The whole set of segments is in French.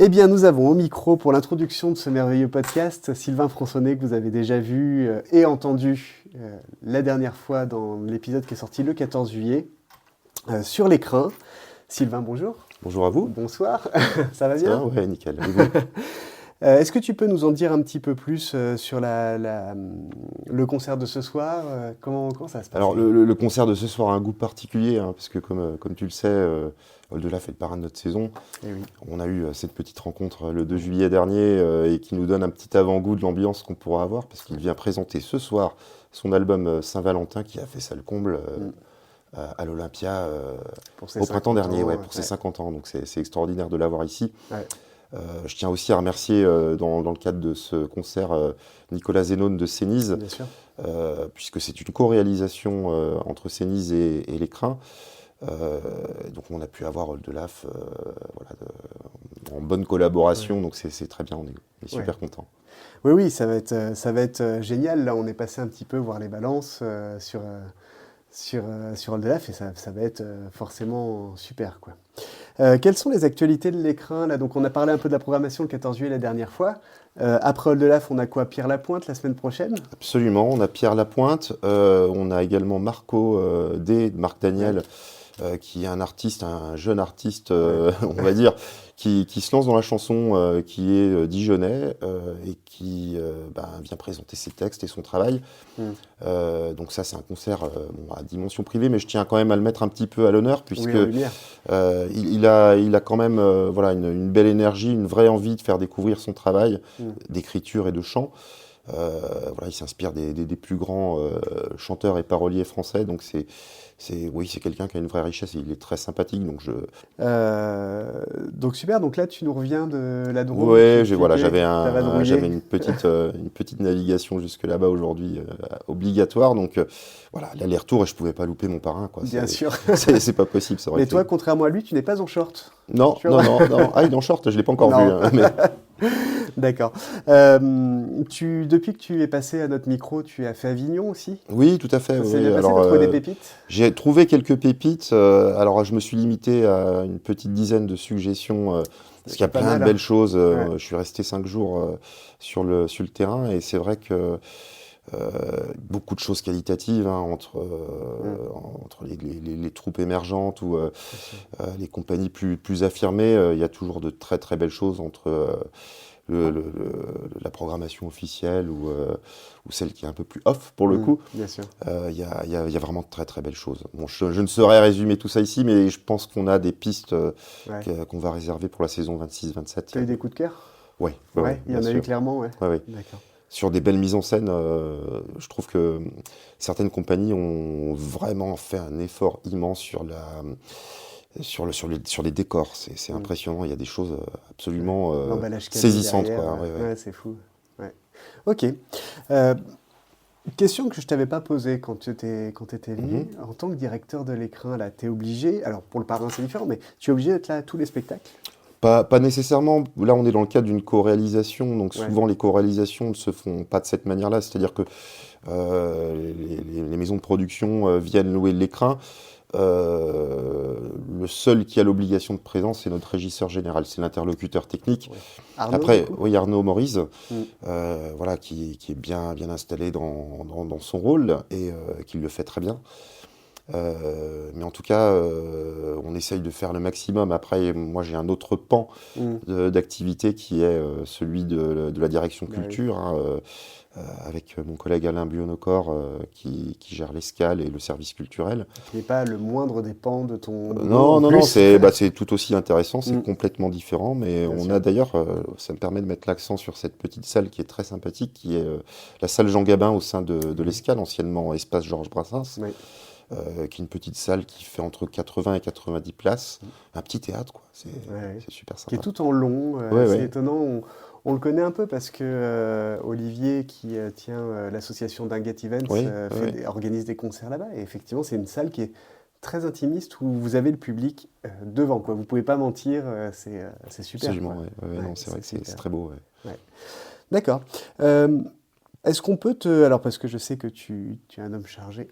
Eh bien, nous avons au micro pour l'introduction de ce merveilleux podcast Sylvain Françonnet, que vous avez déjà vu et entendu la dernière fois dans l'épisode qui est sorti le 14 juillet sur l'écran. Sylvain, bonjour. Bonjour à vous. Bonsoir, ça va Ça bien? va, ouais, nickel. Et vous? Est-ce que tu peux nous en dire un petit peu plus sur le concert de ce soir? Comment ça se passe? Alors, le concert de ce soir a un goût particulier, hein, parce que comme tu le sais, Oldelaf est le parrain de notre saison. Eh oui. On a eu cette petite rencontre le 2 juillet dernier et qui nous donne un petit avant-goût de l'ambiance qu'on pourra avoir, parce qu'il vient présenter ce soir son album Saint-Valentin, qui a fait ça le comble à l'Olympia au printemps dernier, pour ses 50 ans. Donc c'est extraordinaire de l'avoir ici. Ouais. Je tiens aussi à remercier dans le cadre de ce concert Nicolas Zénone de Cénize, Bien sûr. puisque c'est une co-réalisation entre Cénize et l'Écrin. Donc on a pu avoir Oldelaf en bonne collaboration, donc c'est très bien, on est super contents. Oui, ça va être génial. Là, on est passé un petit peu voir les balances sur Oldelaf et ça va être forcément super, quoi. Quelles sont les actualités de l'écrin là? Donc on a parlé un peu de la programmation le 14 juillet la dernière fois. Après Oldelaf, on a quoi? Pierre Lapointe la semaine prochaine? Absolument, on a Pierre Lapointe, on a également Marco D, Marc Daniel, qui est un jeune artiste, on va dire, qui se lance dans la chanson, qui est dijonnais et qui vient présenter ses textes et son travail. Donc ça, c'est un concert à dimension privée, mais je tiens quand même à le mettre un petit peu à l'honneur, puisque il a quand même une belle énergie, une vraie envie de faire découvrir son travail d'écriture et de chant. Il s'inspire des plus grands chanteurs et paroliers français, donc c'est quelqu'un qui a une vraie richesse et il est très sympathique. Donc super, donc là tu nous reviens de la Drôme. Ouais, j'avais une petite navigation jusque là-bas aujourd'hui obligatoire, donc l'aller-retour et je pouvais pas louper mon parrain, quoi. Bien sûr. C'est pas possible, ça aurait Mais été... toi, contrairement à lui, tu n'es pas en short. Non. Ah, il est en short, je l'ai pas encore vu. Mais... D'accord. Depuis que tu es passé à notre micro, tu as fait Avignon aussi? Oui, tout à fait. Ça s'est bien passé, t'as trouvé des pépites? J'ai trouvé quelques pépites. Alors, je me suis limité à une petite dizaine de suggestions, parce qu'il y a plein de belles choses. Je suis resté 5 jours sur le terrain et c'est vrai que beaucoup de choses qualitatives entre les troupes émergentes ou les compagnies plus affirmées. Il y a toujours de très très belles choses entre la programmation officielle ou celle qui est un peu plus off pour le coup. Bien sûr. Il y a vraiment de très très belles choses. Bon, je ne saurais résumer tout ça ici, mais je pense qu'on a des pistes qu'on va réserver pour la saison 26-27. Tu as eu des coups de cœur? Oui. Il y en a eu clairement, ouais. D'accord. Sur des belles mises en scène, je trouve que certaines compagnies ont vraiment fait un effort immense sur les décors. C'est impressionnant, il y a des choses absolument saisissantes. Ouais, c'est fou. Ouais. Ok. Question que je ne t'avais pas posée quand tu étais venu. En tant que directeur de l'écrin, là, tu es obligé, alors pour le parrain c'est différent, mais tu es obligé d'être là à tous les spectacles? Pas nécessairement. Là, on est dans le cadre d'une co-réalisation, donc souvent les co-réalisations ne se font pas de cette manière-là. C'est-à-dire que les maisons de production viennent louer l'écrin. Le seul qui a l'obligation de présence, c'est notre régisseur général, c'est l'interlocuteur technique. Arnaud, après, Arnaud Maurice, qui est bien installé dans son rôle et qui le fait très bien. Mais en tout cas, on essaye de faire le maximum. Après, moi, j'ai un autre pan d'activité qui est celui de la direction culture, avec mon collègue Alain Buonocor qui gère l'escale et le service culturel. Qui n'est pas le moindre des pans de ton... Non, c'est tout aussi intéressant, c'est complètement différent, mais Bien on sûr. a d'ailleurs, ça me permet de mettre l'accent sur cette petite salle qui est très sympathique, qui est la salle Jean Gabin au sein de l'escale, anciennement Espace Georges Brassens. Oui. Qui est une petite salle qui fait entre 80 et 90 places, un petit théâtre, quoi. C'est super sympa. Qui est tout en long, c'est étonnant. On le connaît un peu parce que Olivier, qui tient l'association Dinguet Events, organise des concerts là-bas. Et effectivement, c'est une salle qui est très intimiste où vous avez le public devant, quoi. Vous ne pouvez pas mentir, c'est super. Absolument, c'est vrai que c'est très beau. Ouais. D'accord. Est-ce qu'on peut alors parce que je sais que tu es un homme chargé,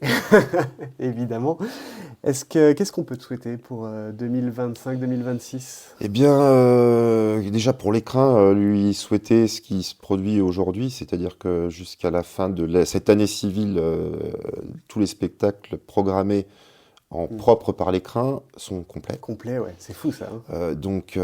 évidemment, qu'est-ce qu'on peut te souhaiter pour 2025-2026? Eh bien, déjà pour l'écrin, lui souhaiter ce qui se produit aujourd'hui, c'est-à-dire que jusqu'à la fin de cette année civile, tous les spectacles programmés en propre par l'écrin sont complets. Complet, ouais, c'est fou ça. Donc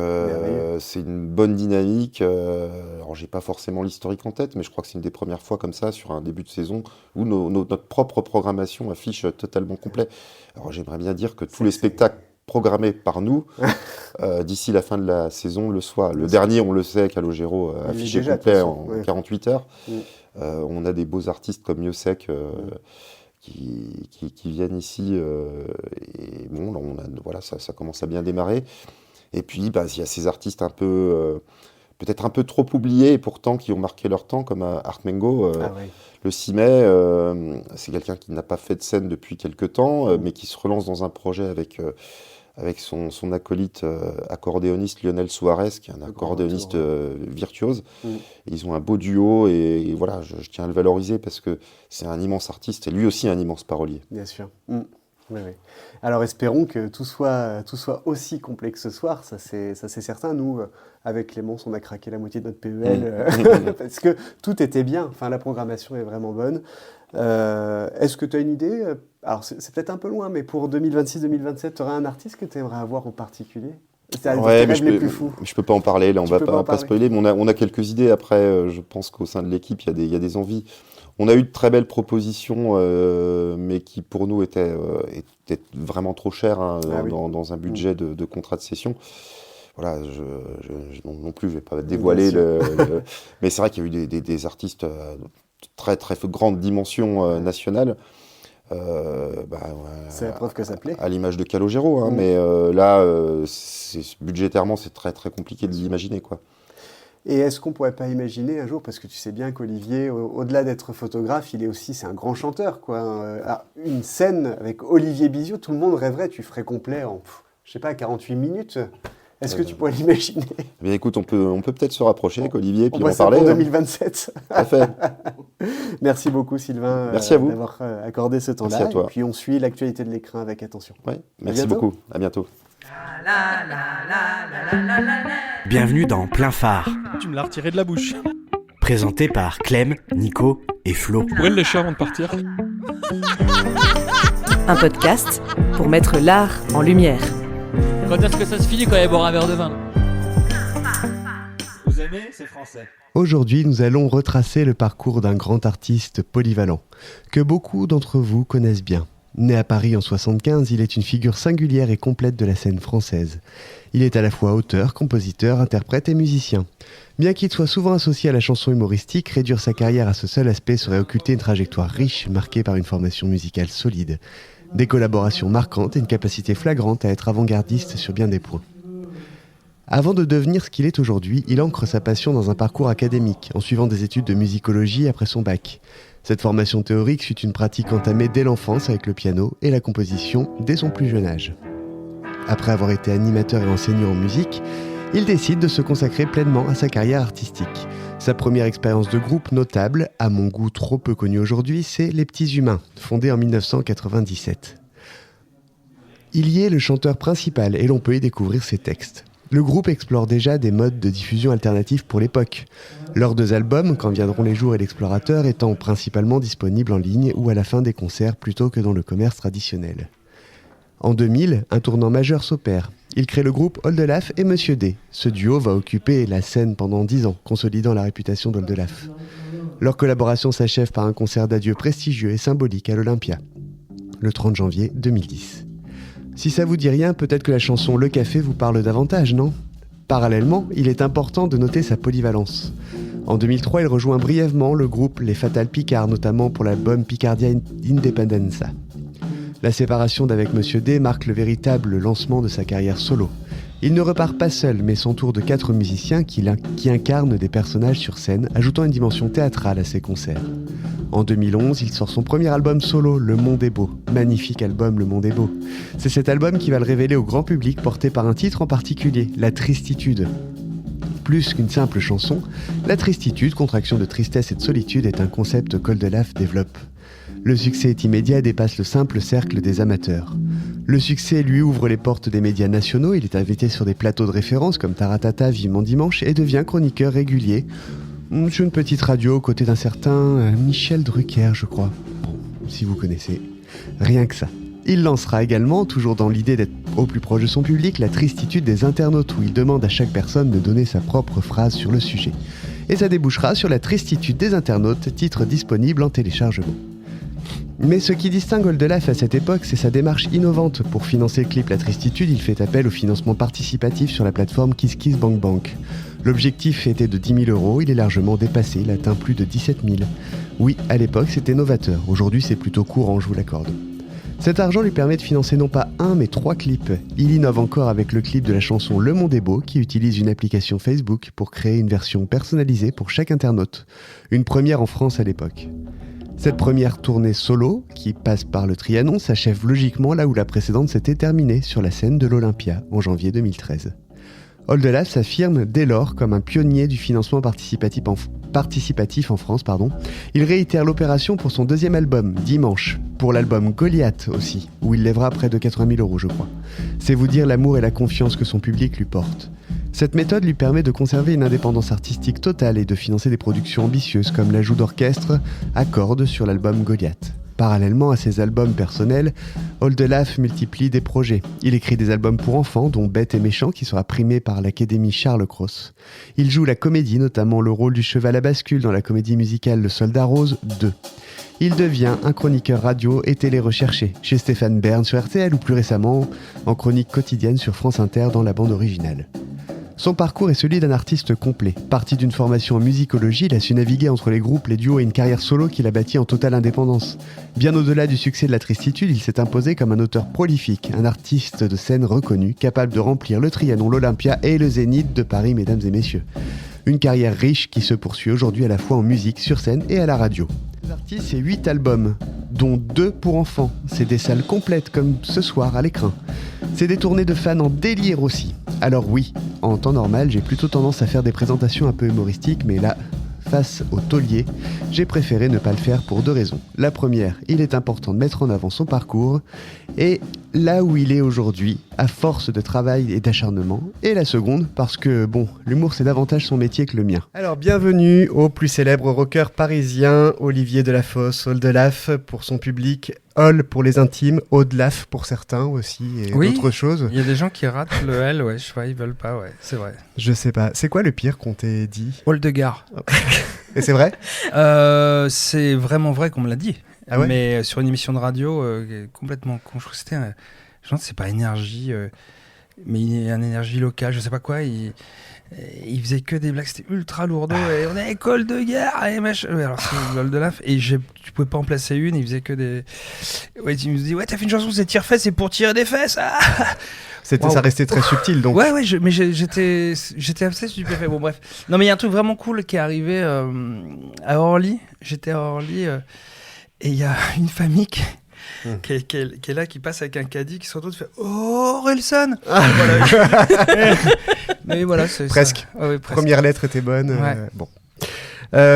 c'est une bonne dynamique. Alors j'ai pas forcément l'historique en tête, mais je crois que c'est une des premières fois comme ça sur un début de saison où notre propre programmation affiche totalement complet. Alors j'aimerais bien dire que tous les spectacles programmés par nous d'ici la fin de la saison le soient. Le dernier, on le sait, Calogero affiché complet en 48 heures. On a des beaux artistes comme Miossec qui viennent ici et bon, voilà, ça commence à bien démarrer. Et puis, il y a ces artistes un peu, peut-être un peu trop oubliés et pourtant qui ont marqué leur temps, comme Art Mengo. Le 6 mai, c'est quelqu'un qui n'a pas fait de scène depuis quelques temps, mais qui se relance dans un projet avec son acolyte accordéoniste Lionel Suarez, qui est un accordéoniste virtuose. Ils ont un beau duo et voilà, je tiens à le valoriser parce que c'est un immense artiste et lui aussi un immense parolier. Bien sûr. Oui. Alors espérons que tout soit aussi complet que ce soir, ça c'est certain. Nous, avec Clémence, on a craqué la moitié de notre PEL parce que tout était bien. Enfin, la programmation est vraiment bonne. Est-ce que tu as une idée? Alors c'est peut-être un peu loin, mais pour 2026-2027, tu aurais un artiste que tu aimerais avoir en particulier? Mais je peux pas en parler, là on va pas spoiler, mais on a quelques idées. Après, je pense qu'au sein de l'équipe, il y a des envies. On a eu de très belles propositions, mais qui pour nous étaient vraiment trop chères dans un budget de contrat de session. Voilà, non plus, je vais pas dévoiler mais c'est vrai qu'il y a eu des artistes très très grande dimension nationale. C'est la preuve que ça plaît. À l'image de Calogero, mais là, budgétairement, c'est très très compliqué de l'imaginer, quoi. Et est-ce qu'on pourrait pas imaginer un jour, parce que tu sais bien qu'Olivier, au-delà d'être photographe, c'est un grand chanteur, quoi. Une scène avec Olivier Bizio, tout le monde rêverait, tu ferais complet en, 48 minutes. Est-ce que tu pourrais l'imaginer? Bien, écoute, on peut peut-être se rapprocher avec Olivier puis en parler. Pour 2027. Parfait. Merci beaucoup, Sylvain. Merci à vous d'avoir accordé ce temps-là. Merci à toi. Et puis on suit l'actualité de l'écrin avec attention. Ouais, merci beaucoup. À bientôt. Bienvenue dans Plein Phare. Tu me l'as retiré de la bouche. Présenté par Clem, Nico et Flo. Tu pourrais le lécher avant de partir. Un podcast pour mettre l'art en lumière. Quand est-ce que ça se finit quand il boire un verre de vin? Vous aimez, c'est français. Aujourd'hui, nous allons retracer le parcours d'un grand artiste polyvalent, que beaucoup d'entre vous connaissent bien. Né à Paris en 1975, il est une figure singulière et complète de la scène française. Il est à la fois auteur, compositeur, interprète et musicien. Bien qu'il soit souvent associé à la chanson humoristique, réduire sa carrière à ce seul aspect serait occulter une trajectoire riche, marquée par une formation musicale solide, des collaborations marquantes et une capacité flagrante à être avant-gardiste sur bien des points. Avant de devenir ce qu'il est aujourd'hui, il ancre sa passion dans un parcours académique, en suivant des études de musicologie après son bac. Cette formation théorique fut une pratique entamée dès l'enfance avec le piano et la composition dès son plus jeune âge. Après avoir été animateur et enseignant en musique, il décide de se consacrer pleinement à sa carrière artistique. Sa première expérience de groupe notable, à mon goût trop peu connue aujourd'hui, c'est Les Petits Humains, fondé en 1997. Il y est le chanteur principal et l'on peut y découvrir ses textes. Le groupe explore déjà des modes de diffusion alternatifs pour l'époque. Leurs 2 albums, Quand viendront les jours et L'Explorateur, étant principalement disponibles en ligne ou à la fin des concerts plutôt que dans le commerce traditionnel. En 2000, un tournant majeur s'opère. Il crée le groupe Oldelaf et Monsieur D. Ce duo va occuper la scène pendant 10 ans, consolidant la réputation d'Oldelaf. Leur collaboration s'achève par un concert d'adieu prestigieux et symbolique à l'Olympia, le 30 janvier 2010. Si ça vous dit rien, peut-être que la chanson Le Café vous parle davantage, non? Parallèlement, il est important de noter sa polyvalence. En 2003, il rejoint brièvement le groupe Les Fatal Picard, notamment pour l'album Picardia Independenza. La séparation d'avec Monsieur D marque le véritable lancement de sa carrière solo. Il ne repart pas seul, mais s'entoure de 4 musiciens qui incarnent des personnages sur scène, ajoutant une dimension théâtrale à ses concerts. En 2011, il sort son premier album solo, Le Monde est beau. Magnifique album, Le Monde est beau. C'est cet album qui va le révéler au grand public, porté par un titre en particulier, La Tristitude. plus qu'une simple chanson, la tristitude, contraction de tristesse et de solitude, est un concept qu'Oldelaf développe. Le succès est immédiat et dépasse le simple cercle des amateurs. Le succès lui ouvre les portes des médias nationaux, il est invité sur des plateaux de référence comme Taratata, Vivement Dimanche et devient chroniqueur régulier sur une petite radio aux côtés d'un certain Michel Drucker, je crois. Bon, si vous connaissez. Rien que ça. Il lancera également, toujours dans l'idée d'être au plus proche de son public, la tristitude des internautes, où il demande à chaque personne de donner sa propre phrase sur le sujet. Et ça débouchera sur la tristitude des internautes, titre disponible en téléchargement. Mais ce qui distingue Oldelaf à cette époque, c'est sa démarche innovante. Pour financer le clip La Tristitude, il fait appel au financement participatif sur la plateforme KissKissBankBank. L'objectif était de 10 000 €, il est largement dépassé, il atteint plus de 17 000. Oui, à l'époque, c'était novateur. Aujourd'hui, c'est plutôt courant, je vous l'accorde. Cet argent lui permet de financer non pas 1, mais 3 clips. Il innove encore avec le clip de la chanson Le Monde est beau, qui utilise une application Facebook pour créer une version personnalisée pour chaque internaute. Une première en France à l'époque. Cette première tournée solo, qui passe par le Trianon, s'achève logiquement là où la précédente s'était terminée, sur la scène de l'Olympia, en janvier 2013. Oldelaf s'affirme dès lors comme un pionnier du financement participatif en France. Il réitère l'opération pour son deuxième album, Dimanche, pour l'album Goliath aussi, où il lèvera près de 80 000 € je crois. C'est vous dire l'amour et la confiance que son public lui porte. Cette méthode lui permet de conserver une indépendance artistique totale et de financer des productions ambitieuses comme l'ajout d'orchestre à cordes sur l'album Goliath. Parallèlement à ses albums personnels, Oldelaf multiplie des projets. Il écrit des albums pour enfants, dont Bête et Méchant, qui sera primé par l'Académie Charles Cros. Il joue la comédie, notamment le rôle du cheval à bascule dans la comédie musicale Le Soldat Rose 2. Il devient un chroniqueur radio et télé recherché, chez Stéphane Bern sur RTL ou plus récemment en chronique quotidienne sur France Inter dans la bande originale. Son parcours est celui d'un artiste complet. Parti d'une formation en musicologie, il a su naviguer entre les groupes, les duos et une carrière solo qu'il a bâtie en totale indépendance. Bien au-delà du succès de la tristitude, il s'est imposé comme un auteur prolifique, un artiste de scène reconnu, capable de remplir le Trianon, l'Olympia et le Zénith de Paris, mesdames et messieurs. Une carrière riche qui se poursuit aujourd'hui à la fois en musique, sur scène et à la radio. L'artiste, c'est 8 albums, dont 2 pour enfants. C'est des salles complètes comme ce soir à l'écran. C'est des tournées de fans en délire aussi. Alors oui, en temps normal, j'ai plutôt tendance à faire des présentations un peu humoristiques, mais là, face au taulier, j'ai préféré ne pas le faire pour 2 raisons. La première, il est important de mettre en avant son parcours, et là où il est aujourd'hui, à force de travail et d'acharnement. Et la seconde, parce que, bon, l'humour c'est davantage son métier que le mien. Alors bienvenue au plus célèbre rocker parisien, Olivier Delafosse, Oldelaf pour son public, Ol pour les intimes, Oldelaf pour certains aussi, et d'autres choses. Il y a des gens qui ratent le L, ouais, je sais pas, ils veulent pas, ouais, c'est vrai. Je sais pas, c'est quoi le pire qu'on t'ait dit ? Oldegard. Et c'est vrai ? C'est vraiment vrai qu'on me l'a dit. Ah ouais ? Mais sur une émission de radio, complètement con. Je crois que c'était je pense que c'est pas énergie, mais il y a une énergie locale, je sais pas quoi. Il faisait que des blagues, c'était ultra lourdeau. Et on est école de guerre et machin. Alors c'est Oldelaf et tu pouvais pas en placer une. Il faisait que des. Ouais, il me dit ouais, t'as fait une chanson, c'est tire-fesses, c'est pour tirer des fesses. Ah C'était, wow. Ça restait très subtil donc. Ouais, mais j'étais assez stupéfait. Bon, bref. Non, mais il y a un truc vraiment cool qui est arrivé à Orly. J'étais à Orly et il y a une famille qui est là, qui passe avec un caddie, qui se retourne et fait Oh, Orelsan voilà. Mais voilà, c'est presque. Ça. Ouais, presque. Première lettre était bonne. Ouais. Bon.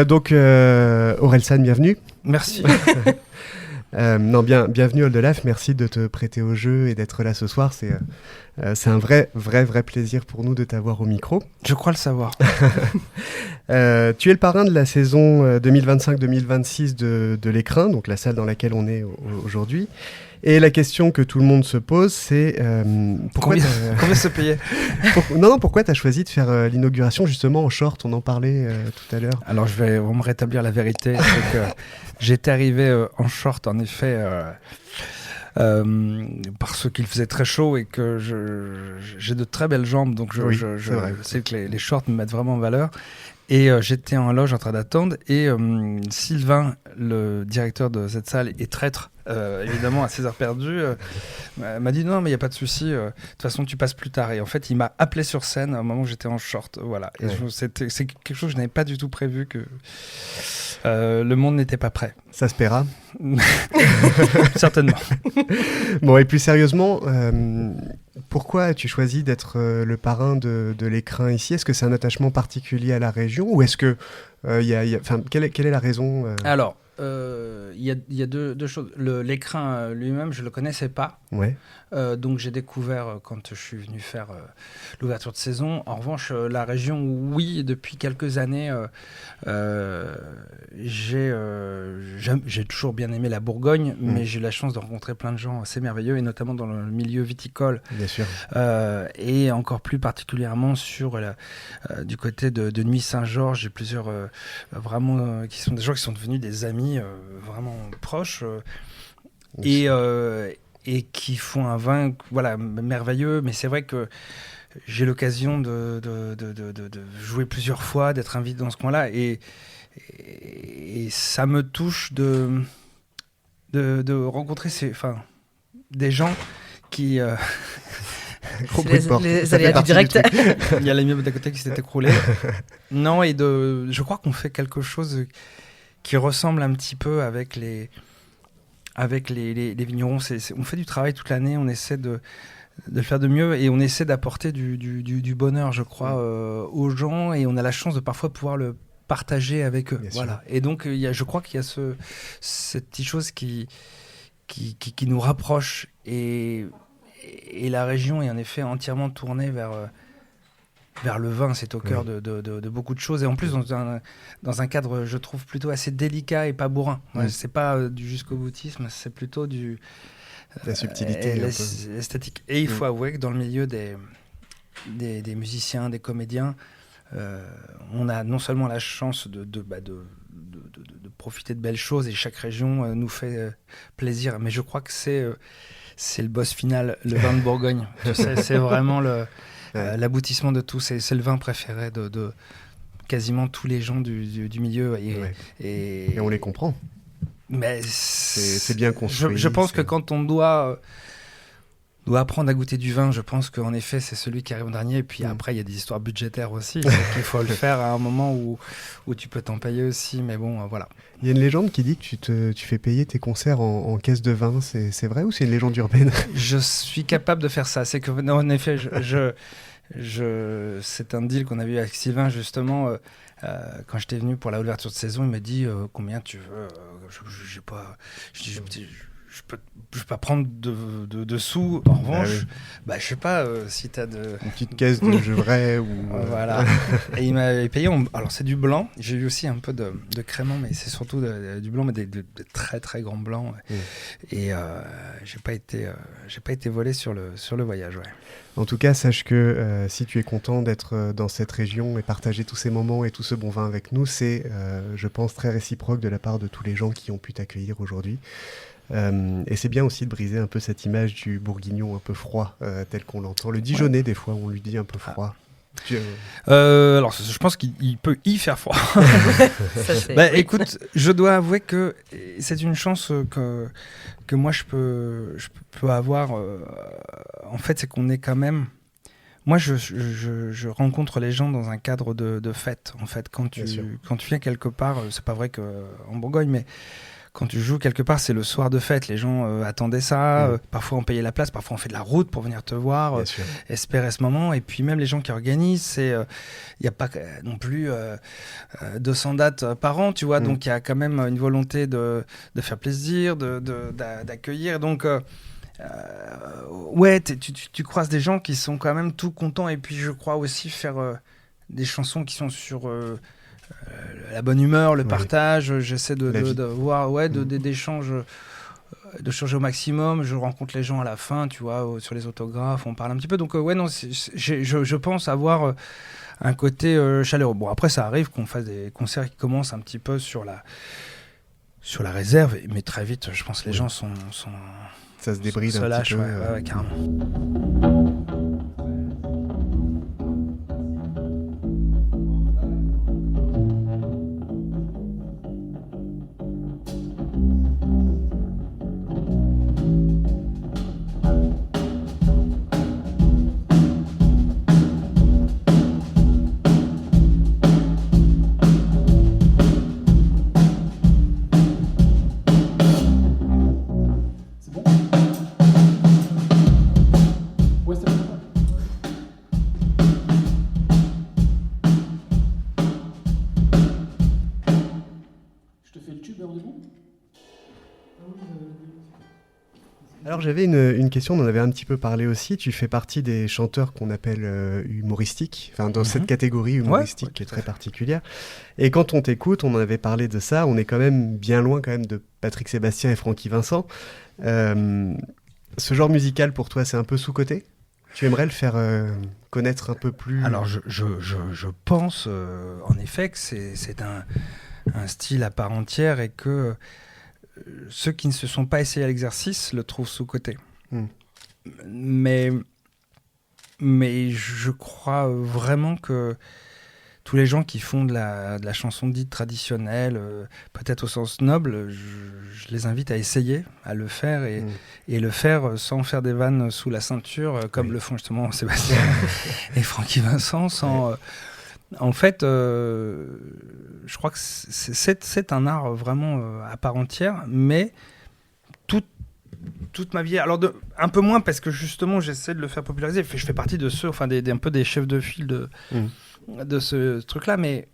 Donc, Orelsan, bienvenue. Merci. Non, bienvenue Oldelaf, merci de te prêter au jeu et d'être là ce soir. C'est un vrai plaisir pour nous de t'avoir au micro. Je crois le savoir. Tu es le parrain de la saison 2025-2026 de l'Écrin, donc la salle dans laquelle on est aujourd'hui. Et la question que tout le monde se pose, c'est combien se payer pourquoi tu as choisi de faire l'inauguration justement en short? On en parlait tout à l'heure. Alors je vais vraiment rétablir la vérité. C'est que j'étais arrivé en short en effet parce qu'il faisait très chaud et que j'ai de très belles jambes, donc je sais que les shorts me mettent vraiment en valeur. Et j'étais en loge en train d'attendre et Sylvain, le directeur de cette salle, est traître, évidemment à ses heures perdues, m'a dit non mais il n'y a pas de souci, de toute façon tu passes plus tard. Et en fait il m'a appelé sur scène à un moment où j'étais en short, voilà. Et c'est quelque chose que je n'avais pas du tout prévu, que le monde n'était pas prêt. Ça se paiera. Certainement. Bon, et plus sérieusement, Pourquoi as-tu choisi d'être le parrain de l'écrin ici ? Est-ce que c'est un attachement particulier à la région ou est-ce que quelle est la raison Alors, il y a deux choses. L'écrin lui-même, je le connaissais pas. Ouais. Donc j'ai découvert quand je suis venu faire l'ouverture de saison. En revanche, la région, oui, depuis quelques années, j'ai toujours bien aimé la Bourgogne, mais j'ai eu la chance de rencontrer plein de gens assez merveilleux, et notamment dans le milieu viticole. Bien sûr. Et encore plus particulièrement du côté de Nuits-Saint-Georges. J'ai plusieurs qui sont des gens qui sont devenus des amis vraiment proches. Et qui font un vin merveilleux, mais c'est vrai que j'ai l'occasion de jouer plusieurs fois, d'être invité dans ce coin-là, et ça me touche de rencontrer des gens qui... les aléas du direct. Il y a l'immeuble d'à côté qui s'est écroulé. Non, je crois qu'on fait quelque chose qui ressemble un petit peu avec les vignerons. On fait du travail toute l'année, on essaie de le faire de mieux, et on essaie d'apporter du bonheur, je crois, aux gens, et on a la chance de parfois pouvoir le partager avec eux. Voilà. Et donc, je crois qu'il y a cette petite chose qui nous rapproche, et la région est en effet entièrement tournée vers le vin. C'est au cœur de beaucoup de choses, et en plus dans un cadre, je trouve, plutôt assez délicat et pas bourrin. C'est pas du jusqu'au boutisme, c'est plutôt la subtilité, l'esthétique. Et il faut avouer que dans le milieu des musiciens, des comédiens, on a non seulement la chance de profiter de belles choses, et chaque région nous fait plaisir, mais je crois que c'est le boss final, le vin de Bourgogne. Tu sais, c'est vraiment l'aboutissement de tout. C'est le vin préféré de quasiment tous les gens du milieu. Et on les comprend. Mais c'est bien construit. Je pense que quand on doit apprendre à goûter du vin, je pense qu'en effet, c'est celui qui arrive en dernier. Et puis après, il y a des histoires budgétaires aussi. Donc il faut le faire à un moment où tu peux t'en payer aussi. Mais bon, voilà. Il y a une légende qui dit que tu fais payer tes concerts en caisse de vin. C'est vrai ou c'est une légende urbaine ? Je suis capable de faire ça. C'est que, non, en effet, c'est un deal qu'on a eu avec Sylvain, justement. Quand j'étais venu pour la ouverture de saison, il m'a dit combien tu veux. Je peux pas prendre de sous. En revanche, je sais pas si t'as une petite caisse de Gevrey ou... Voilà. Et il m'a payé. Alors, c'est du blanc. J'ai eu aussi un peu de crément, mais c'est surtout du blanc, mais de très, très grands blancs. Et j'ai pas été volé sur le voyage, ouais. En tout cas, sache que si tu es content d'être dans cette région et partager tous ces moments et tout ce bon vin avec nous, c'est, je pense, très réciproque de la part de tous les gens qui ont pu t'accueillir aujourd'hui. Et c'est bien aussi de briser un peu cette image du bourguignon un peu froid, tel qu'on l'entend. Le Dijonnais, des fois, on lui dit un peu froid. Alors, je pense qu'il peut y faire froid. Écoute, je dois avouer que c'est une chance que moi je peux avoir. En fait, c'est qu'on est quand même... Moi, je rencontre les gens dans un cadre de fête. En fait, quand tu viens quelque part, c'est pas vrai qu'en Bourgogne, mais quand tu joues quelque part, c'est le soir de fête. Les gens attendaient ça. Parfois, on payait la place. Parfois, on fait de la route pour venir te voir, espérer ce moment. Et puis, même les gens qui organisent, il n'y a pas non plus 200 dates par an, tu vois. Donc, il y a quand même une volonté de faire plaisir, d'accueillir. Donc, tu croises des gens qui sont quand même tout contents. Et puis, je crois aussi faire des chansons qui sont sur... la bonne humeur, le partage, j'essaie de voir d'échanges, de changer au maximum. Je rencontre les gens à la fin, tu vois, sur les autographes, on parle un petit peu. Donc je pense avoir un côté chaleureux. Bon, après ça arrive qu'on fasse des concerts qui commencent un petit peu sur la réserve, mais très vite, je pense que les gens sont ça se débride un petit peu. Ouais, carrément. Alors j'avais une question, on en avait un petit peu parlé aussi. Tu fais partie des chanteurs qu'on appelle humoristiques, enfin dans cette catégorie humoristique qui est très particulière. Et quand on t'écoute, on en avait parlé de ça, on est quand même bien loin quand même de Patrick Sébastien et Francky Vincent. Ce genre musical pour toi, c'est un peu sous-coté ? Tu aimerais le faire connaître un peu plus ? Alors je pense en effet que c'est un style à part entière et que ceux qui ne se sont pas essayés à l'exercice le trouvent sous-coté. Mais je crois vraiment que tous les gens qui font de la chanson dite traditionnelle, peut-être au sens noble, je les invite à essayer, à le faire et le faire sans faire des vannes sous la ceinture, comme le font justement Sébastien et Francky Vincent, sans... En fait, je crois que c'est un art vraiment à part entière, mais toute ma vie... Alors, un peu moins, parce que justement, j'essaie de le faire populariser. Je fais partie de ceux, enfin, un peu des chefs de file de ce truc-là, mais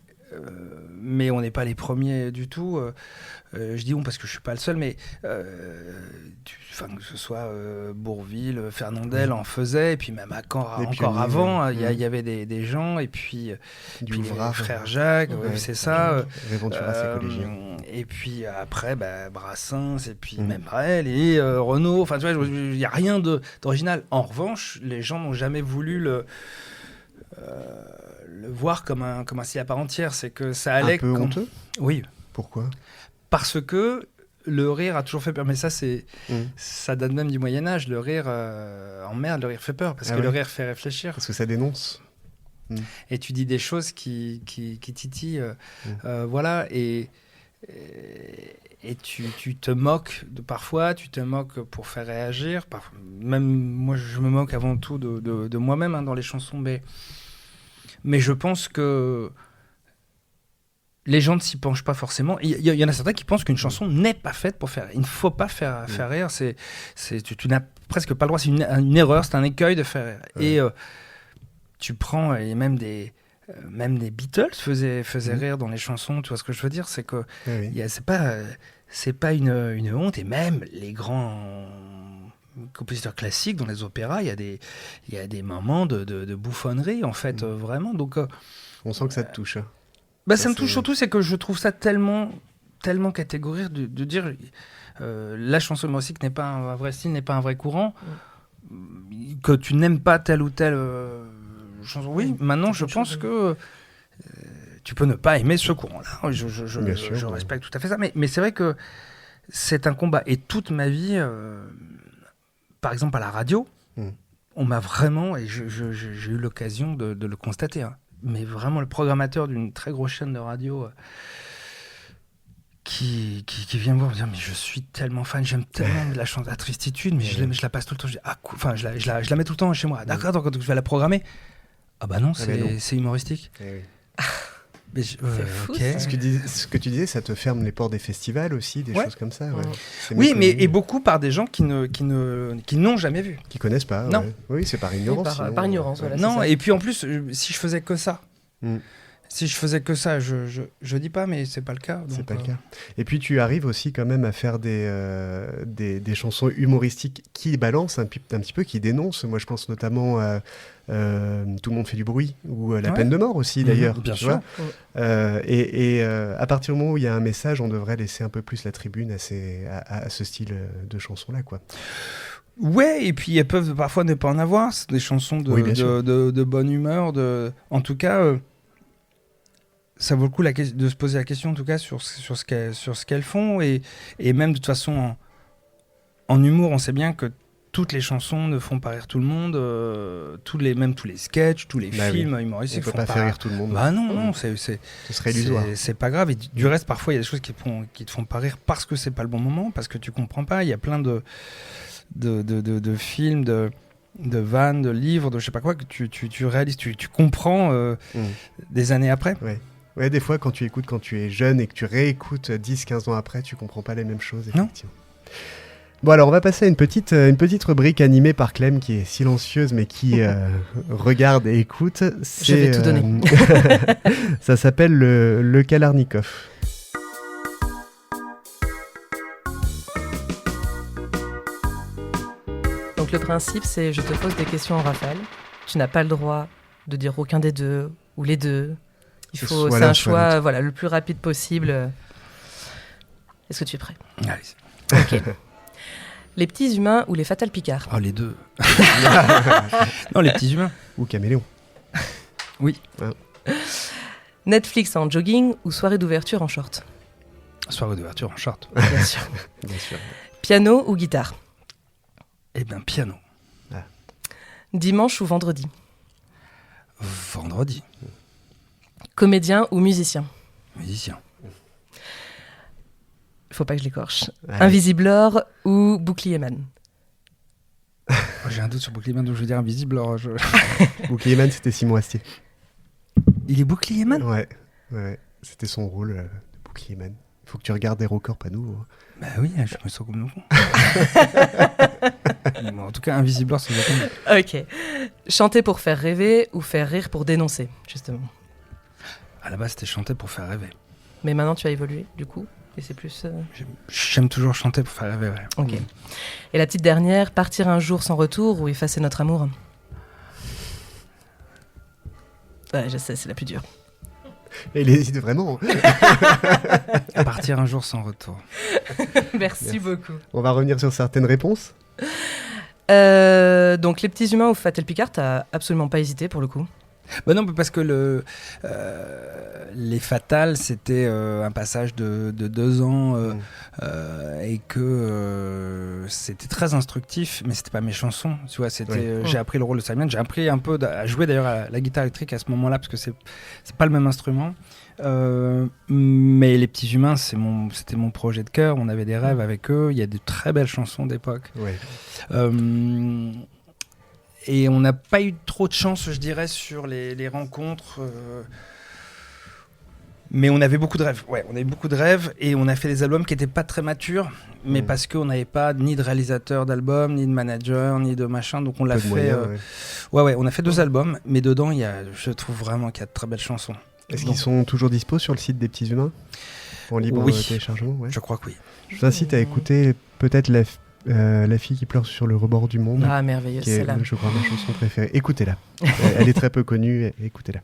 on n'est pas les premiers du tout. Je dis parce que je suis pas le seul, mais que ce soit Bourvil, Fernandel en faisait, et puis même encore avant, il y avait des gens, et puis les frères Jacques, c'est ça. Et puis après, Brassens, et puis même Brel, et Renaud. Enfin, tu vois, il n'y a rien d'original. En revanche, les gens n'ont jamais voulu le voir comme un style à part entière. C'est que ça allait... Un peu honteux ? Oui. Pourquoi ? Parce que le rire a toujours fait peur. Mais ça, ça date même du Moyen-Âge. Le rire emmerde, le rire fait peur. Parce que le rire fait réfléchir. Parce que ça dénonce. Et tu dis des choses qui titillent. Voilà. Et tu te moques parfois. Tu te moques pour faire réagir. Même moi, je me moque avant tout de moi-même dans les chansons. Mais je pense que les gens ne s'y penchent pas forcément. Il y en a certains qui pensent qu'une chanson n'est pas faite pour faire rire. Il ne faut pas faire rire. Tu n'as presque pas le droit. C'est une erreur, c'est un écueil de faire rire. Et tu prends, et même des Beatles faisaient rire dans les chansons. Tu vois ce que je veux dire ? C'est que c'est pas une honte. Et même les grands compositeurs classiques dans les opéras, il y a des moments de bouffonnerie en fait, vraiment. Donc on sent que ça te touche. Ça me touche surtout, c'est que je trouve ça tellement catégorique de dire la chanson humoristique n'est pas un vrai style, n'est pas un vrai courant, que tu n'aimes pas telle ou telle chanson. Oui, maintenant je pense que tu peux ne pas aimer ce courant-là. Je respecte tout à fait ça, mais c'est vrai que c'est un combat. Et toute ma vie, par exemple à la radio, on m'a vraiment, et j'ai eu l'occasion de le constater, mais vraiment le programmateur d'une très grosse chaîne de radio qui vient me voir me dire mais je suis tellement fan, j'aime tellement la chanson, la tristitude, mais je la passe tout le temps. Je la mets tout le temps chez moi. D'accord, donc je vais la programmer. Ah bah non, c'est humoristique. C'est fou, okay. Ce que tu disais, ça te ferme les portes des festivals aussi, des choses comme ça. Oui, et beaucoup par des gens qui n'ont jamais vu. Qui connaissent pas. Non. Oui, c'est par ignorance. Par ignorance, voilà. Non, et puis en plus, si je faisais que ça, je dis pas, mais c'est pas le cas. C'est pas le cas. Et puis tu arrives aussi quand même à faire des chansons humoristiques qui balancent un petit peu, qui dénoncent. Moi, je pense notamment à Tout le monde fait du bruit, ou La peine de mort aussi, d'ailleurs. Bien sûr. Et à partir du moment où il y a un message, on devrait laisser un peu plus la tribune à ce style de chansons-là, quoi. Ouais, et puis elles peuvent parfois ne pas en avoir. C'est des chansons de bonne humeur. En tout cas... ça vaut le coup de se poser la question en tout cas sur ce qu'elles font et même de toute façon en humour on sait bien que toutes les chansons ne font pas rire tout le monde, tous les sketchs, tous les films humoristiques on peut pas faire rire tout le monde. Bah non, ce serait illusoire. C'est pas grave, et du reste parfois il y a des choses qui te font pas rire parce que c'est pas le bon moment, parce que tu comprends pas. Il y a plein de films, de vannes, de livres, de je sais pas quoi, que tu réalises, tu comprends des années après. Ouais, des fois, quand tu es jeune et que tu réécoutes 10-15 ans après, tu comprends pas les mêmes choses, effectivement. Non. Bon, alors, on va passer à une petite rubrique animée par Clem qui est silencieuse, mais qui regarde et écoute. Je vais tout donner. Ça s'appelle le Kalarnikov. Donc le principe, c'est je te pose des questions en rafale. Tu n'as pas le droit de dire aucun des deux ou les deux. C'est un choix le plus rapide possible. Est-ce que tu es prêt? Allez. Ok. Les petits humains ou les Fatal Picard? Oh, les deux. Non, les petits humains. Ou Caméléon. Oui. Ouais. Netflix en jogging ou soirée d'ouverture en short? Soirée d'ouverture en short. Bien sûr. Bien sûr. Piano ou guitare? Eh bien, piano. Dimanche ou vendredi? Vendredi. Comédien ou musicien? Musicien. Faut pas que je l'écorche. Allez. Invisiblor ou Bouclierman? J'ai un doute sur Bouclierman, donc je vais dire Invisible. Bouclierman, c'était Simon Astier. Il est Bouclierman? Ouais. C'était son rôle, de Bouclierman. Il faut que tu regardes Hérocorp à nouveau. Bah oui, je me sens comme nouveau. Bon, en tout cas, Invisible, c'est bien. Ok. Chanter pour faire rêver ou faire rire pour dénoncer, justement? À la base, c'était chanter pour faire rêver. Mais maintenant, tu as évolué, du coup? Et c'est plus... J'aime toujours chanter pour faire rêver, ouais. Ok. Et la petite dernière, partir un jour sans retour ou effacer notre amour? Ouais, je sais, c'est la plus dure. Et il hésite vraiment. Partir un jour sans retour. Merci beaucoup. On va revenir sur certaines réponses. Donc, les petits humains ou Fatal Picard, t'as absolument pas hésité pour le coup? Bah non, parce que les Fatales, c'était un passage de 2 ans et que c'était très instructif, mais c'était pas mes chansons. Tu vois, j'ai appris le rôle de Simon. J'ai appris un peu à jouer d'ailleurs à la guitare électrique à ce moment-là, parce que c'est pas le même instrument. Mais les petits humains, c'était mon projet de cœur. On avait des rêves avec eux. Il y a de très belles chansons d'époque. Ouais. Et on n'a pas eu trop de chance, je dirais, sur les rencontres. Mais on avait beaucoup de rêves. Ouais, on avait beaucoup de rêves et on a fait des albums qui n'étaient pas très matures, mais parce qu'on n'avait pas ni de réalisateur d'album, ni de manager, ni de machin. Donc on l'a fait. Moyens, ouais, on a fait 2 albums, mais dedans, je trouve vraiment qu'il y a de très belles chansons. Est-ce qu'ils sont toujours dispo sur le site des petits humains? En libre téléchargement? Ouais. Je crois que oui. Je vous incite à écouter peut-être La fille qui pleure sur le rebord du monde. Ah, merveilleuse, qui est, celle-là. je crois, ma chanson préférée. Écoutez-la. Elle est très peu connue, écoutez-la.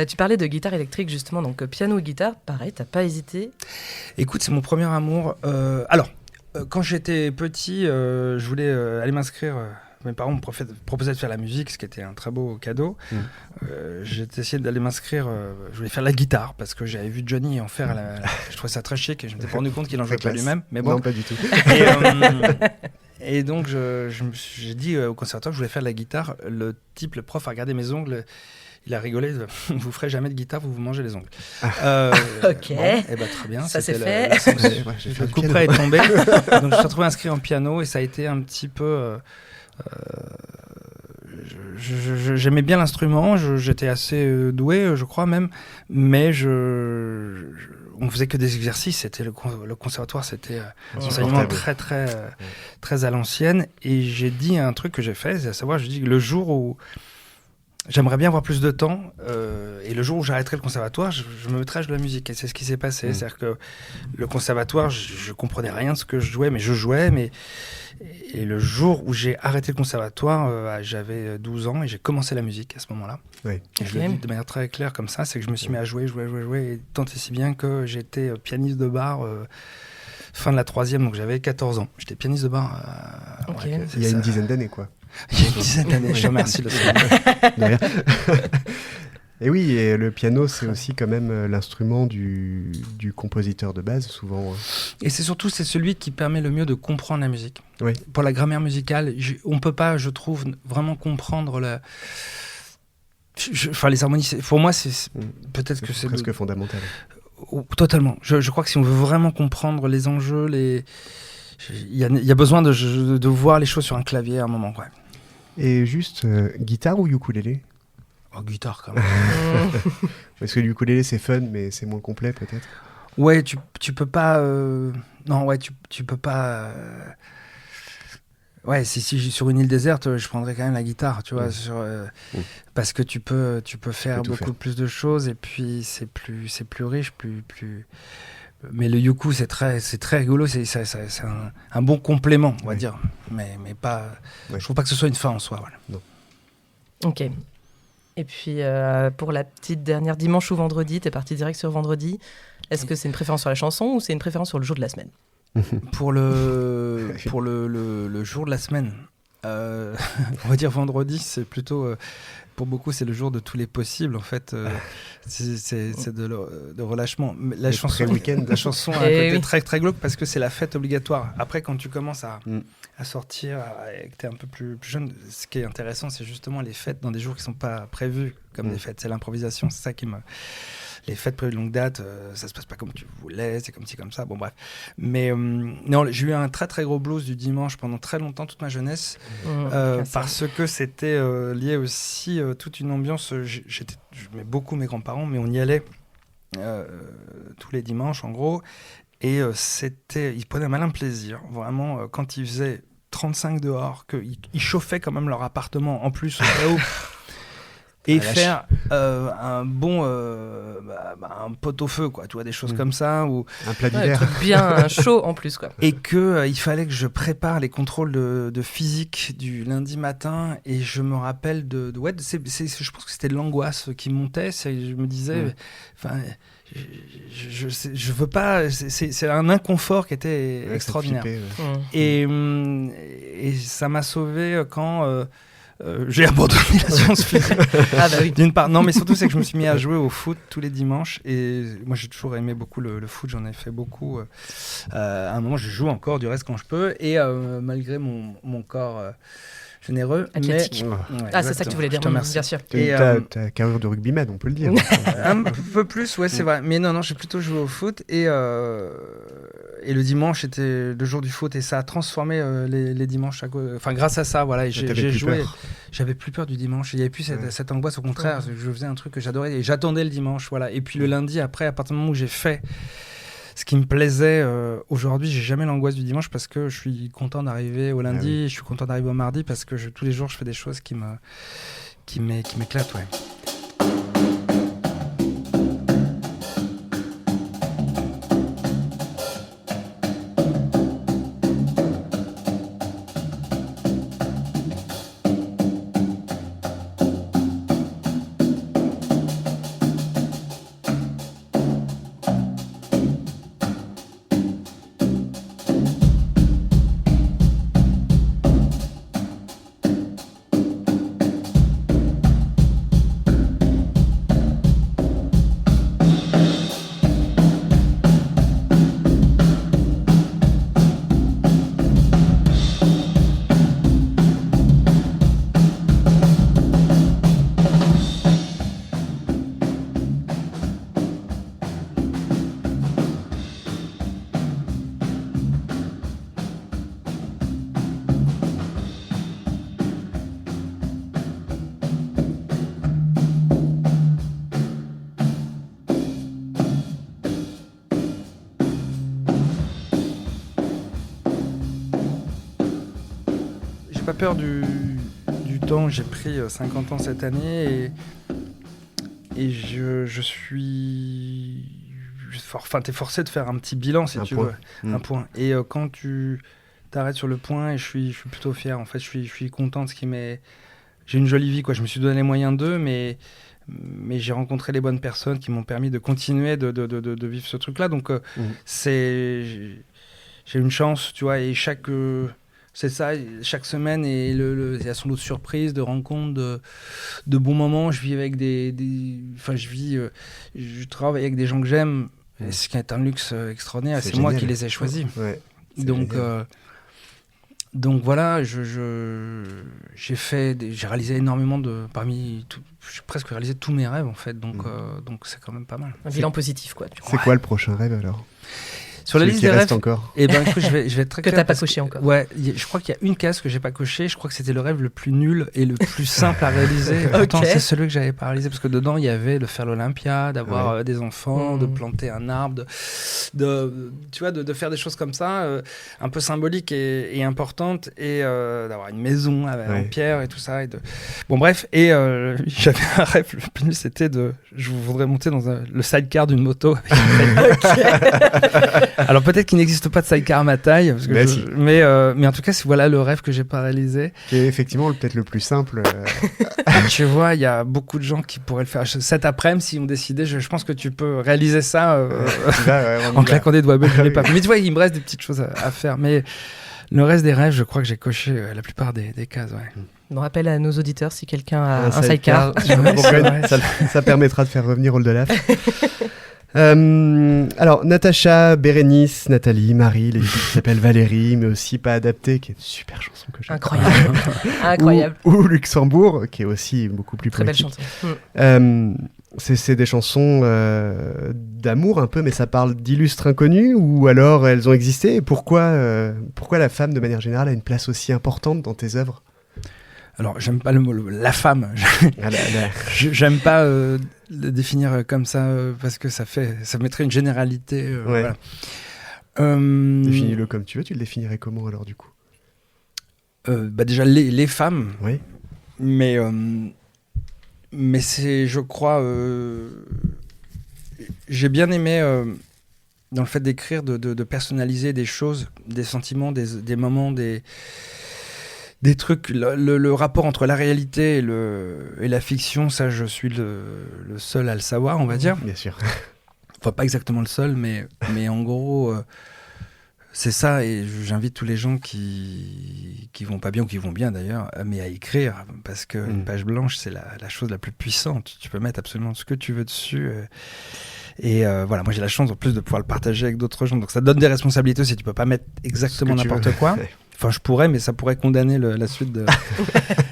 Tu parlais de guitare électrique, justement, donc piano ou guitare, pareil, t'as pas hésité? Écoute, c'est mon premier amour. Quand j'étais petit, je voulais aller m'inscrire... mes parents me proposaient de faire la musique, ce qui était un très beau cadeau. J'ai essayé d'aller m'inscrire, je voulais faire la guitare, parce que j'avais vu Johnny en faire, je trouvais ça très chic, et je me suis pas rendu compte qu'il en jouait pas lui-même. Mais bon. Non, pas du tout. Et donc, j'ai dit au conservatoire que je voulais faire de la guitare. Le prof a regardé mes ongles, il a rigolé, vous ferez jamais de guitare, vous mangez les ongles. Ok. Bon, très bien. Ça c'est fait. Le coup près est tombé. Donc je me suis retrouvé inscrit en piano et ça a été un petit peu... j'aimais bien l'instrument, j'étais assez doué, je crois même, mais on faisait que des exercices. C'était le conservatoire, c'était un enseignement très à l'ancienne. Et j'ai dit un truc que j'ai fait, c'est à savoir, je dis que le jour où j'aimerais bien avoir plus de temps, et le jour où j'arrêterai le conservatoire, je me mettrai à jouer de la musique. Et c'est ce qui s'est passé. C'est-à-dire que le conservatoire, je comprenais rien de ce que je jouais, mais je jouais. Et le jour où j'ai arrêté le conservatoire, j'avais 12 ans et j'ai commencé la musique à ce moment-là. Oui. Et je le dis de manière très claire comme ça, c'est que je me suis mis à jouer, et tant et si bien que j'étais pianiste de bar fin de la 3e, donc j'avais 14 ans. J'étais pianiste de bar. Il y a une dizaine d'années, quoi. Il y a une dizaine d'années, je te remercie de ça. De rien. Et oui, et le piano, c'est aussi quand même l'instrument du compositeur de base, souvent. Et c'est celui qui permet le mieux de comprendre la musique. Oui. Pour la grammaire musicale, on ne peut pas, je trouve, vraiment comprendre les harmonies. Pour moi, peut-être que c'est presque fondamental. Totalement. Je crois que si on veut vraiment comprendre les enjeux, il y a besoin de voir les choses sur un clavier à un moment. Ouais. Et juste, guitare ou ukulélé? Oh, guitare quand même. Parce que le ukulélé c'est fun, mais c'est moins complet peut-être. Ouais, tu peux pas. Non, ouais, tu peux pas. Ouais, si sur une île déserte, je prendrais quand même la guitare, tu vois, parce que tu peux faire beaucoup plus de choses et puis c'est plus riche, Mais le yuku, c'est très rigolo, c'est un bon complément, on va dire. Mais pas. Je trouve pas que ce soit une fin en soi. Voilà. Non. Ok. Et puis, pour la petite dernière, dimanche ou vendredi, t'es parti direct sur vendredi. Est-ce que c'est une préférence sur la chanson ou c'est une préférence sur le jour de la semaine ? Pour le jour de la semaine, on va dire vendredi, c'est plutôt... pour beaucoup, c'est le jour de tous les possibles, en fait. C'est de relâchement. La chanson a un côté très, très glauque parce que c'est la fête obligatoire. Après, quand tu commences à sortir et que tu es un peu plus jeune, ce qui est intéressant, c'est justement les fêtes dans des jours qui ne sont pas prévus comme des fêtes. C'est l'improvisation, c'est ça qui me... Les fêtes prévues de longue date, ça se passe pas comme tu voulais, c'est comme ci, comme ça, bon bref. Mais non, j'ai eu un très très gros blues du dimanche pendant très longtemps, toute ma jeunesse, parce que c'était lié aussi toute une ambiance. J'aimais beaucoup mes grands-parents, mais on y allait tous les dimanches en gros, et ils prenaient un malin plaisir, vraiment, quand il faisait 35 dehors, qu'ils chauffaient quand même leur appartement en plus au cas où. Et faire un bon un pot-au-feu, quoi, tu vois, des choses comme ça, ou un plat d'hiver, un truc bien chaud en plus, quoi. Et que il fallait que je prépare les contrôles de physique du lundi matin, et je me rappelle je pense que c'était de l'angoisse qui montait. Je me disais, je veux pas, c'est un inconfort qui était extraordinaire. Et ça m'a sauvé quand j'ai abandonné la science physique. Ah bah oui. D'une part, non, mais surtout c'est que je me suis mis à jouer au foot tous les dimanches, et moi j'ai toujours aimé beaucoup le foot, j'en ai fait beaucoup. À un moment, je joue encore du reste quand je peux, et malgré mon corps généreux, athlétique. C'est ça que tu voulais dire. Bien sûr. T'as carrure de rugbyman, on peut le dire. Un peu plus, ouais, c'est vrai. Mais non, j'ai plutôt joué au foot, et le dimanche était le jour du foot, et ça a transformé les dimanches. Enfin, grâce à ça, voilà, j'ai joué. J'avais plus peur du dimanche. Il n'y avait plus cette angoisse. Au contraire, je faisais un truc que j'adorais et j'attendais le dimanche, voilà. Et puis le lundi après, à partir du moment où j'ai fait ce qui me plaisait, aujourd'hui, j'ai jamais l'angoisse du dimanche parce que je suis content d'arriver au lundi, je suis content d'arriver au mardi parce que tous les jours, je fais des choses qui m'éclatent, ouais. Pas peur du temps. J'ai pris 50 ans cette année, et je suis... Enfin, t'es forcé de faire un petit bilan, si tu veux. Un point. Et quand tu t'arrêtes sur le point, et je suis plutôt fier. En fait, je suis content de ce qui m'est... J'ai une jolie vie, quoi. Je me suis donné les moyens d'eux, mais j'ai rencontré les bonnes personnes qui m'ont permis de continuer de vivre ce truc-là. Donc, j'ai une chance, tu vois, et c'est ça, chaque semaine, et il y a son lot de surprises, de rencontres, de bons moments. Je vis avec je travaille avec des gens que j'aime, et ce qui est un luxe extraordinaire. C'est moi qui les ai choisis. Ouais, donc voilà, j'ai réalisé énormément j'ai presque réalisé tous mes rêves en fait. Donc c'est quand même pas mal. Un bilan positif, quoi. C'est quoi le prochain rêve alors ? Sur la liste des rêves encore. Eh ben, écoute, je vais être très clair. Que t'as pas coché encore. Ouais, je crois qu'il y a une case que j'ai pas cochée. Je crois que c'était le rêve le plus nul et le plus simple à réaliser. Pourtant, c'est celui que j'avais pas réalisé parce que dedans, il y avait de faire l'Olympia, d'avoir des enfants, de planter un arbre, tu vois, de faire des choses comme ça, un peu symboliques et importantes, et d'avoir une maison en pierre et tout ça. Bon, bref, et j'avais un rêve le plus nul, c'était je voudrais monter dans le sidecar d'une moto. Alors peut-être qu'il n'existe pas de sidecar à ma taille, parce que mais en tout cas, voilà le rêve que j'ai pas réalisé. Qui est effectivement peut-être le plus simple. Tu vois, il y a beaucoup de gens qui pourraient le faire. Cet après-midi, si on décidait, je pense que tu peux réaliser ça en claquant des doigts. Je l'ai pas. Mais tu vois, il me reste des petites choses à faire. Mais le reste des rêves, je crois que j'ai coché la plupart des cases. Ouais. On rappelle à nos auditeurs si quelqu'un a un sidecar. Ça permettra de faire revenir Oldelaf. Alors, Natacha, Bérénice, Nathalie, Marie, les filles qui s'appellent Valérie, mais aussi Pas Adapté, qui est une super chanson que j'aime. Incroyable. Ou Luxembourg, qui est aussi beaucoup plus très poétique. Belle chanson. C'est des chansons d'amour un peu, mais ça parle d'illustres inconnus, ou alors elles ont existé. Et pourquoi la femme, de manière générale, a une place aussi importante dans tes œuvres ? Alors, j'aime pas le mot la femme. J'aime pas le définir comme ça parce que ça mettrait une généralité. Voilà. Définis-le comme tu veux. Tu le définirais comment alors du coup ? Déjà les femmes. Oui. Mais c'est, je crois, j'ai bien aimé dans le fait d'écrire, de personnaliser des choses, des sentiments, des moments, des trucs, le rapport entre la réalité et la fiction, ça je suis le seul à le savoir, on va dire. Bien sûr. Enfin, pas exactement le seul, mais en gros, c'est ça, et j'invite tous les gens qui vont pas bien ou qui vont bien d'ailleurs, mais à écrire, parce qu'une page blanche, c'est la chose la plus puissante. Tu peux mettre absolument ce que tu veux dessus. Et voilà, moi j'ai la chance en plus de pouvoir le partager avec d'autres gens, donc ça donne des responsabilités aussi, tu peux pas mettre exactement n'importe quoi. Enfin, je pourrais, mais ça pourrait condamner la suite de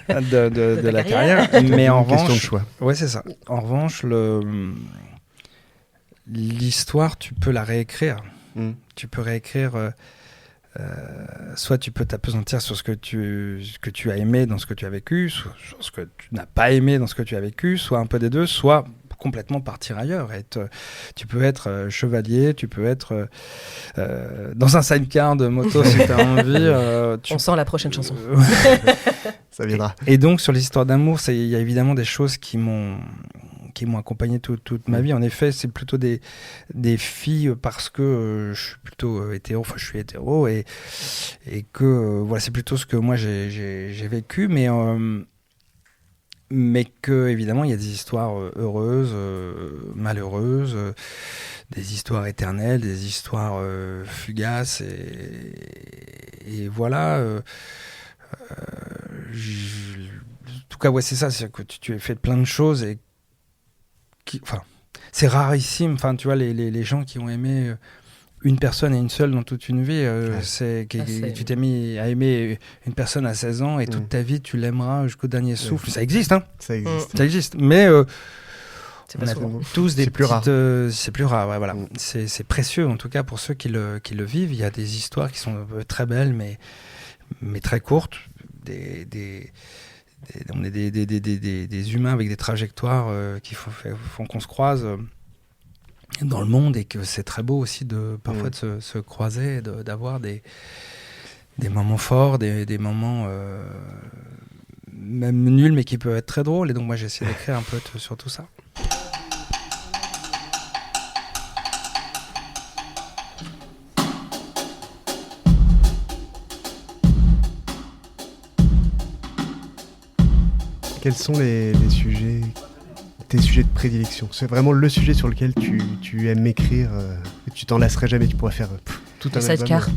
la carrière. Mais en revanche, question de choix. Ouais, c'est ça. En revanche, l'histoire, tu peux la réécrire. Tu peux réécrire. Soit tu peux t'appesantir sur ce que tu as aimé dans ce que tu as vécu, soit sur ce que tu n'as pas aimé dans ce que tu as vécu, soit un peu des deux, soit complètement partir ailleurs. Tu peux être chevalier, tu peux être dans un sidecar de moto si tu as envie. On sent la prochaine chanson. Ça viendra. Et donc sur les histoires d'amour, il y a évidemment des choses qui m'ont accompagné toute ma vie. En effet, c'est plutôt des filles parce que je suis plutôt hétéro, enfin je suis hétéro et que voilà, c'est plutôt ce que moi j'ai vécu, mais que évidemment il y a des histoires heureuses, malheureuses, des histoires éternelles, des histoires fugaces et voilà. En tout cas, ouais, c'est ça, c'est que tu as fait plein de choses et enfin, c'est rarissime. Enfin, tu vois, les gens qui ont aimé une personne et une seule dans toute une vie, tu t'es mis à aimer une personne à 16 ans et toute ta vie tu l'aimeras jusqu'au dernier souffle. Ça existe, hein. Ça existe. Mais c'est pas souvent. Tous des c'est plus rare. C'est plus rare, ouais, voilà. C'est précieux en tout cas pour ceux qui le vivent. Il y a des histoires qui sont très belles, mais très courtes. On est des humains avec des trajectoires qui font qu'on se croise dans le monde et que c'est très beau aussi parfois de se croiser, d'avoir des moments forts, des moments même nuls mais qui peuvent être très drôles. Et donc moi j'ai essayé d'écrire un peu sur tout ça. Quels sont tes sujets de prédilection ? C'est vraiment le sujet sur lequel tu aimes écrire et tu t'en lasserais jamais, tu pourrais faire tout un album. Sidecar.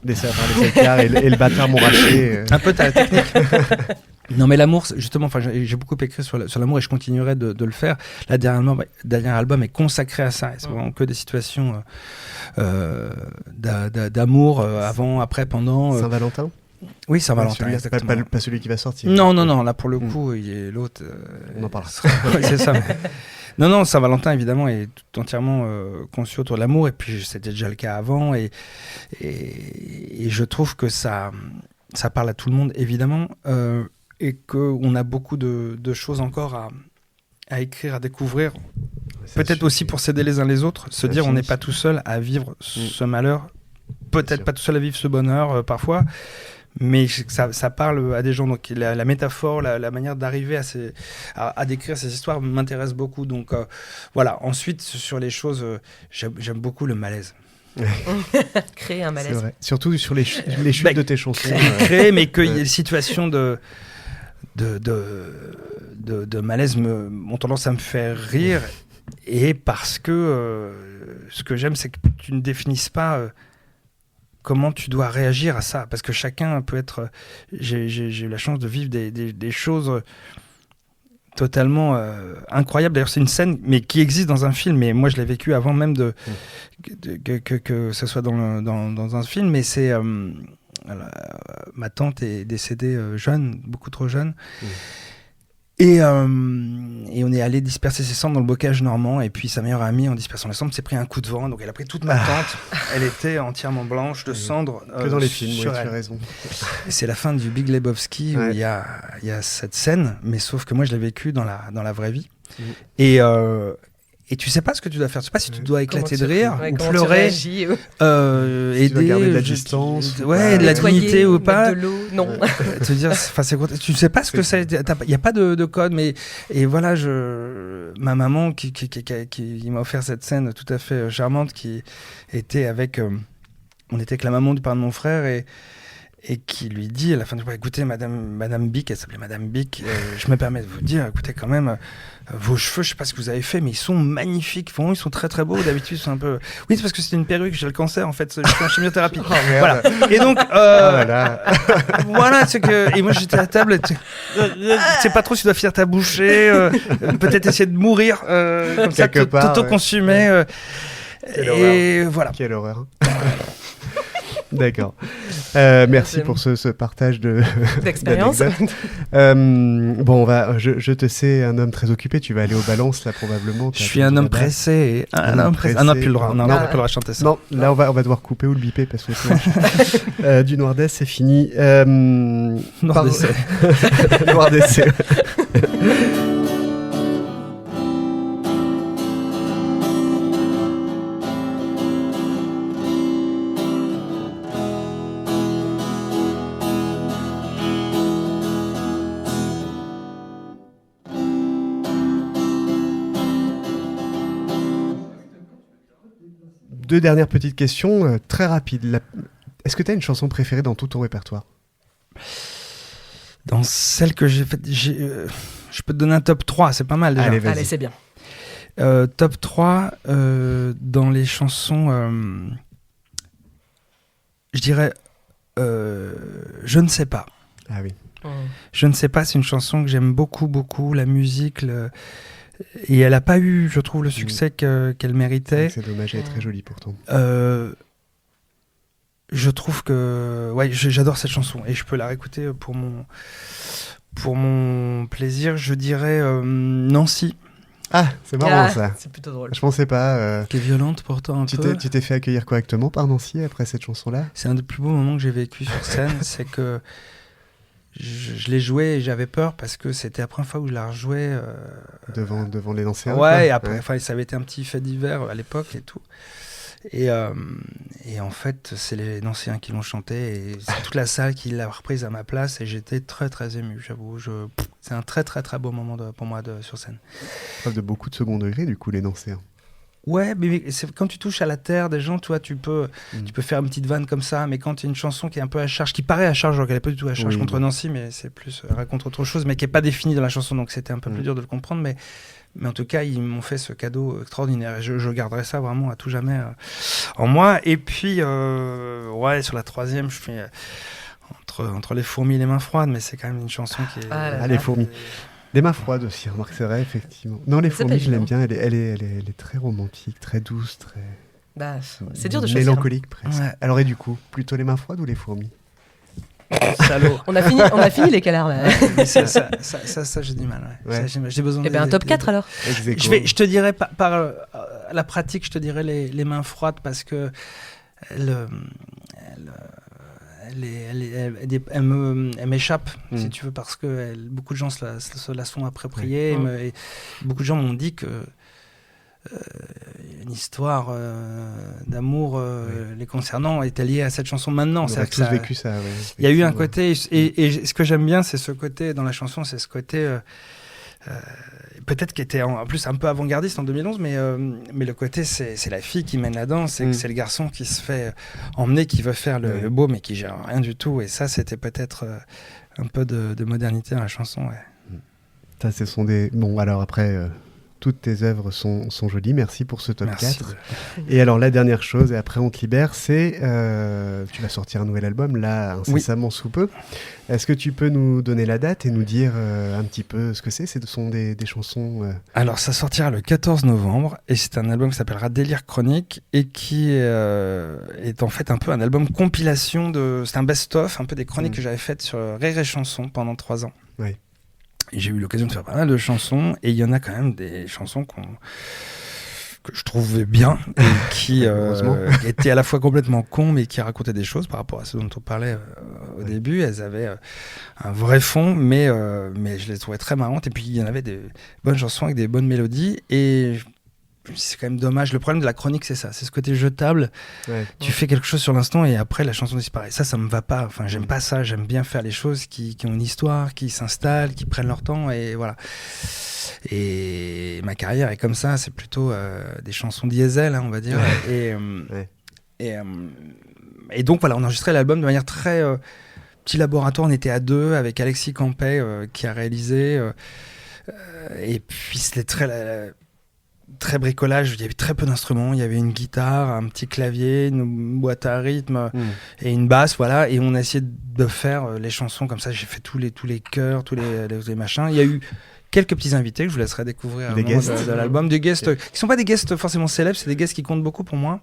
Les sidecars et le bâtard m'ont racheté. Un peu ta technique. Non mais l'amour, justement, j'ai beaucoup écrit sur l'amour et je continuerai de le faire. Le dernier album est consacré à ça. C'est vraiment que des situations d'amour avant, après, pendant. Saint-Valentin ? Oui, Saint-Valentin, exactement. Pas celui qui va sortir. Non, là pour le coup, l'autre. On en parlera. C'est ça. Non, Saint-Valentin, évidemment, est tout entièrement conçu autour de l'amour, et puis c'était déjà le cas avant, et je trouve que ça parle à tout le monde, évidemment, et qu'on a beaucoup de choses encore à écrire, à découvrir, peut-être aussi pour s'aider les uns les autres, se dire on n'est pas tout seul à vivre ce malheur, peut-être pas tout seul à vivre ce bonheur parfois, mais ça parle à des gens. Donc la métaphore, la manière d'arriver à décrire ces histoires m'intéresse beaucoup. Donc voilà. Ensuite, sur les choses, j'aime beaucoup le malaise. Créer un malaise. C'est vrai. Surtout sur les chutes de tes chansons. Créer, mais qu'il y ait des situations de malaise ont tendance à me faire rire, et parce que ce que j'aime, c'est que tu ne définisses pas comment tu dois réagir à ça, parce que chacun peut être... J'ai eu la chance de vivre des choses totalement incroyables. D'ailleurs, c'est une scène mais qui existe dans un film, mais moi je l'ai vécu avant même que ce soit dans un film, mais c'est... ma tante est décédée jeune, beaucoup trop jeune. Et on est allé disperser ses cendres dans le bocage normand, et puis sa meilleure amie, en dispersant les cendres, s'est pris un coup de vent, donc elle a pris toute ma tente. Elle était entièrement blanche de cendres. Que dans les films, tu as raison. Et c'est la fin du Big Lebowski où il y a cette scène, mais sauf que moi je l'ai vécu dans la vraie vie. Et tu sais pas ce que tu dois faire. Tu sais pas si tu dois éclater de rire ou pleurer, aider, tu dois garder de la distance, de la dignité ou pas. De l'eau, non. Te dire, tu sais pas ce que c'est. Il y a pas de code, mais et voilà, ma maman qui m'a offert cette scène tout à fait charmante, qui était avec, on était avec la maman du père de mon frère, et qui lui dit à la fin du repas, écoutez, Madame Bic, elle s'appelait Madame Bic, je me permets de vous dire, écoutez quand même, vos cheveux, je sais pas ce que vous avez fait, mais ils sont magnifiques, ils sont très très beaux, d'habitude ils sont un peu... Oui, c'est parce que c'est une perruque, j'ai le cancer en fait, je suis en chimiothérapie. Voilà. Et donc, voilà, c'est que... Et moi j'étais à la table, tu sais pas trop si tu dois finir ta bouchée, peut-être essayer de mourir, comme ça, t'auto-consumer. Et voilà. Quelle horreur. D'accord. Merci pour ce partage d'expérience. Bon, je te sais un homme très occupé. Tu vas aller aux balances là probablement. Je suis un homme pressé. Un homme pressé. On n'a plus le droit. On n'a plus le droit de chanter ça. Non, là on va devoir couper ou le biper parce que sinon, du noir d'essai c'est fini. Noir d'essai. Noir d'essai. Deux dernières petites questions, très rapides. Est-ce que tu as une chanson préférée dans tout ton répertoire ? Dans celle que j'ai faite, je peux te donner un top 3, c'est pas mal déjà. Allez, c'est bien. Top 3, dans les chansons, je dirais Je ne sais pas. Ah oui. Je ne sais pas, c'est une chanson que j'aime beaucoup, beaucoup, la musique... Et elle n'a pas eu, je trouve, le succès qu'elle méritait. C'est dommage, elle est très jolie pourtant. Je trouve que... Ouais, j'adore cette chanson et je peux la réécouter pour mon plaisir. Je dirais Nancy. Ah, c'est marrant ça. C'est plutôt drôle. Je pensais pas... Qui est violente pourtant un peu. Tu t'es fait accueillir correctement par Nancy après cette chanson-là ? C'est un des plus beaux moments que j'ai vécu sur scène. C'est que... Je l'ai joué et j'avais peur parce que c'était la première fois où je la rejouais. Devant les Nancéens. Ouais, et après, ça avait été un petit fait divers à l'époque et tout. Et en fait, c'est les Nancéens qui l'ont chanté et c'est toute la salle qui l'a reprise à ma place et j'étais très très ému, j'avoue. C'est un très très très beau moment pour moi sur scène. Preuve de beaucoup de second degré du coup, les Nancéens. Ouais, mais c'est quand tu touches à la terre des gens, toi, tu peux faire une petite vanne comme ça, mais quand il y a une chanson qui est un peu à charge, qui paraît à charge, alors qu'elle n'est pas du tout à charge contre Nancy, mais c'est plus raconte autre chose, mais qui n'est pas définie dans la chanson, donc c'était un peu plus dur de le comprendre, mais en tout cas, ils m'ont fait ce cadeau extraordinaire, et je garderai ça vraiment à tout jamais en moi. Et puis, sur la troisième, je fais entre les fourmis et les mains froides, mais c'est quand même une chanson qui est... les fourmis. Les mains froides aussi, remarque, c'est vrai, effectivement. Non, les fourmis, je l'aime bien. Elle est très romantique, très douce, très... c'est dur de choisir. Mélancolique, presque. Ouais. Alors, et du coup, plutôt les mains froides ou les fourmis ? Salaud. On a fini les canards là. Ça j'ai du mal. Ouais. Ça, j'ai besoin. Eh bien, un top 4 alors. Je te dirais par la pratique, je te dirais les mains froides parce que elle m'échappe, si tu veux, parce que beaucoup de gens se la sont appropriée. Et beaucoup de gens m'ont dit que une histoire d'amour les concernant était liée à cette chanson maintenant. On a tous vécu ça. Il y a eu un côté, et ce que j'aime bien, c'est ce côté dans la chanson, c'est ce côté peut-être qui était en plus un peu avant-gardiste en 2011, mais le côté c'est la fille qui mène la danse, et que c'est le garçon qui se fait emmener, qui veut faire le beau, mais qui gère rien du tout. Et ça, c'était peut-être un peu de modernité dans la chanson. Ouais. Ça, ce sont des... Bon, alors après... Toutes tes œuvres sont jolies. Merci pour ce top 4. Et alors, la dernière chose, et après on te libère, c'est... tu vas sortir un nouvel album, là, incessamment sous peu. Est-ce que tu peux nous donner la date et nous dire un petit peu ce que c'est ? Ce sont des chansons... Alors, ça sortira le 14 novembre, et c'est un album qui s'appellera Délire Chronique, et qui est en fait un peu un album compilation de... C'est un best-of, un peu des chroniques que j'avais faites sur Rire et Chanson pendant 3 ans. Oui. J'ai eu l'occasion de faire pas mal de chansons, et il y en a quand même des chansons que je trouvais bien, et qui étaient à la fois complètement cons, mais qui racontaient des choses par rapport à ce dont on parlait au début. Elles avaient un vrai fond, mais je les trouvais très marrantes. Et puis il y en avait des bonnes chansons avec des bonnes mélodies, et c'est quand même dommage. Le problème de la chronique, c'est ça, c'est ce côté jetable. Tu fais quelque chose sur l'instant et après la chanson disparaît. Ça me va pas. Enfin, j'aime pas ça. J'aime bien faire les choses qui ont une histoire, qui s'installent, qui prennent leur temps, et voilà. Et ma carrière est comme ça. C'est plutôt des chansons diesel, on va dire. Et donc voilà, on enregistrait l'album de manière très petit laboratoire. On était à 2 avec Alexis Campet qui a réalisé. Et puis c'était très bricolage, il y avait très peu d'instruments, il y avait une guitare, un petit clavier, une boîte à rythme et une basse, voilà, et on a essayé de faire les chansons comme ça. J'ai fait tous les chœurs, tous les machins. Il y a eu quelques petits invités que je vous laisserai découvrir à de l'album, des guests qui sont pas des guests forcément célèbres, c'est des guests qui comptent beaucoup pour moi.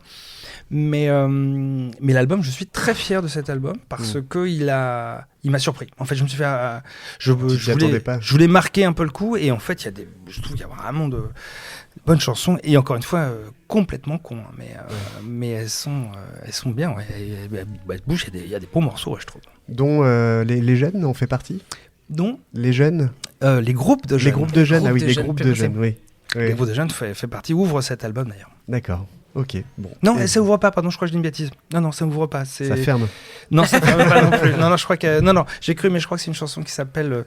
Mais l'album, je suis très fier de cet album parce que il m'a surpris. En fait, je me suis fait, je voulais marquer un peu le coup, et en fait, je trouve qu'il y a vraiment de bonnes chansons, et encore une fois complètement con, mais elles sont bien. Elles bougent. Il y a des beaux morceaux, je trouve. Dont les jeunes en fait partie. Dont les jeunes. Les groupes de jeunes. Les groupes de jeunes. Ah oui, les groupes de jeunes. Oui. Les groupes de jeunes fait partie. Ouvre cet album d'ailleurs. D'accord. Ok, bon. Non, ça ouvre pas, pardon, je crois que je dis une bêtise. Non, ça ouvre pas. Ça ferme. Non, ça ferme pas non plus. Non, je crois que. Non, j'ai cru, mais je crois que c'est une chanson qui s'appelle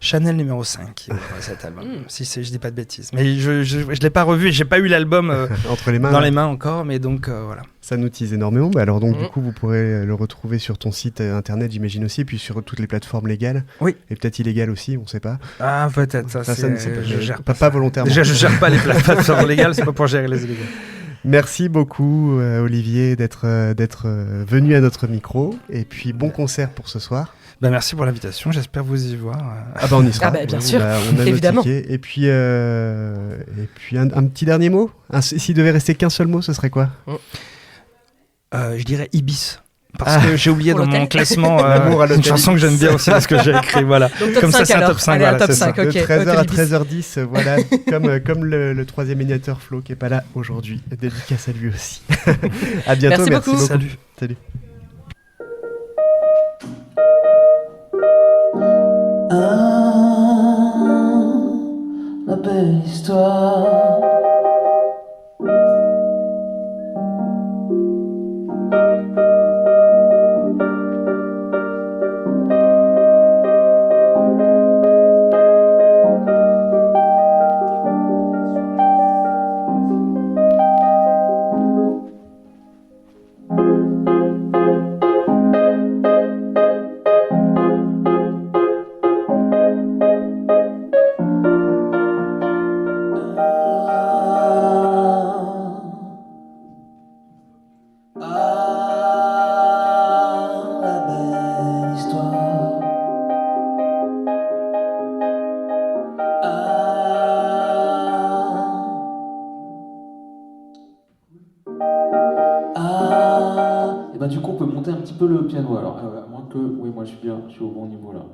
Chanel numéro 5 qui ouvre cet album. Si je dis pas de bêtises. Mais je l'ai pas revu, j'ai pas eu l'album entre les mains, dans les mains encore, mais donc voilà. Ça nous tease énormément. Alors, donc, du coup, vous pourrez le retrouver sur ton site internet, j'imagine aussi, et puis sur toutes les plateformes légales. Oui. Et peut-être illégales aussi, on sait pas. Ah, peut-être. Ça ne sait pas. Je gère pas volontairement. Déjà, je gère pas les plateformes légales, c'est pas pour gérer les illégales. Merci beaucoup Olivier d'être venu à notre micro, et puis bon concert pour ce soir. Merci pour l'invitation, j'espère vous y voir. On y sera. Bien sûr, on a évidemment. Et puis un petit dernier mot. S'il devait rester qu'un seul mot, ce serait quoi ? Je dirais Ibis. Parce que j'ai oublié dans mon classement une chanson que j'aime bien aussi, parce que j'ai écrit, voilà. Donc, comme 5 ça, c'est un top 5. Allez, voilà, top 5, de 13h à 13h10, voilà, comme le troisième miniateur Flo qui est pas là aujourd'hui. Dédicace à lui aussi. À bientôt, merci beaucoup. Salut. La belle histoire. bah du coup on peut monter un petit peu le piano alors, à moins que... Oui, moi je suis au bon niveau là.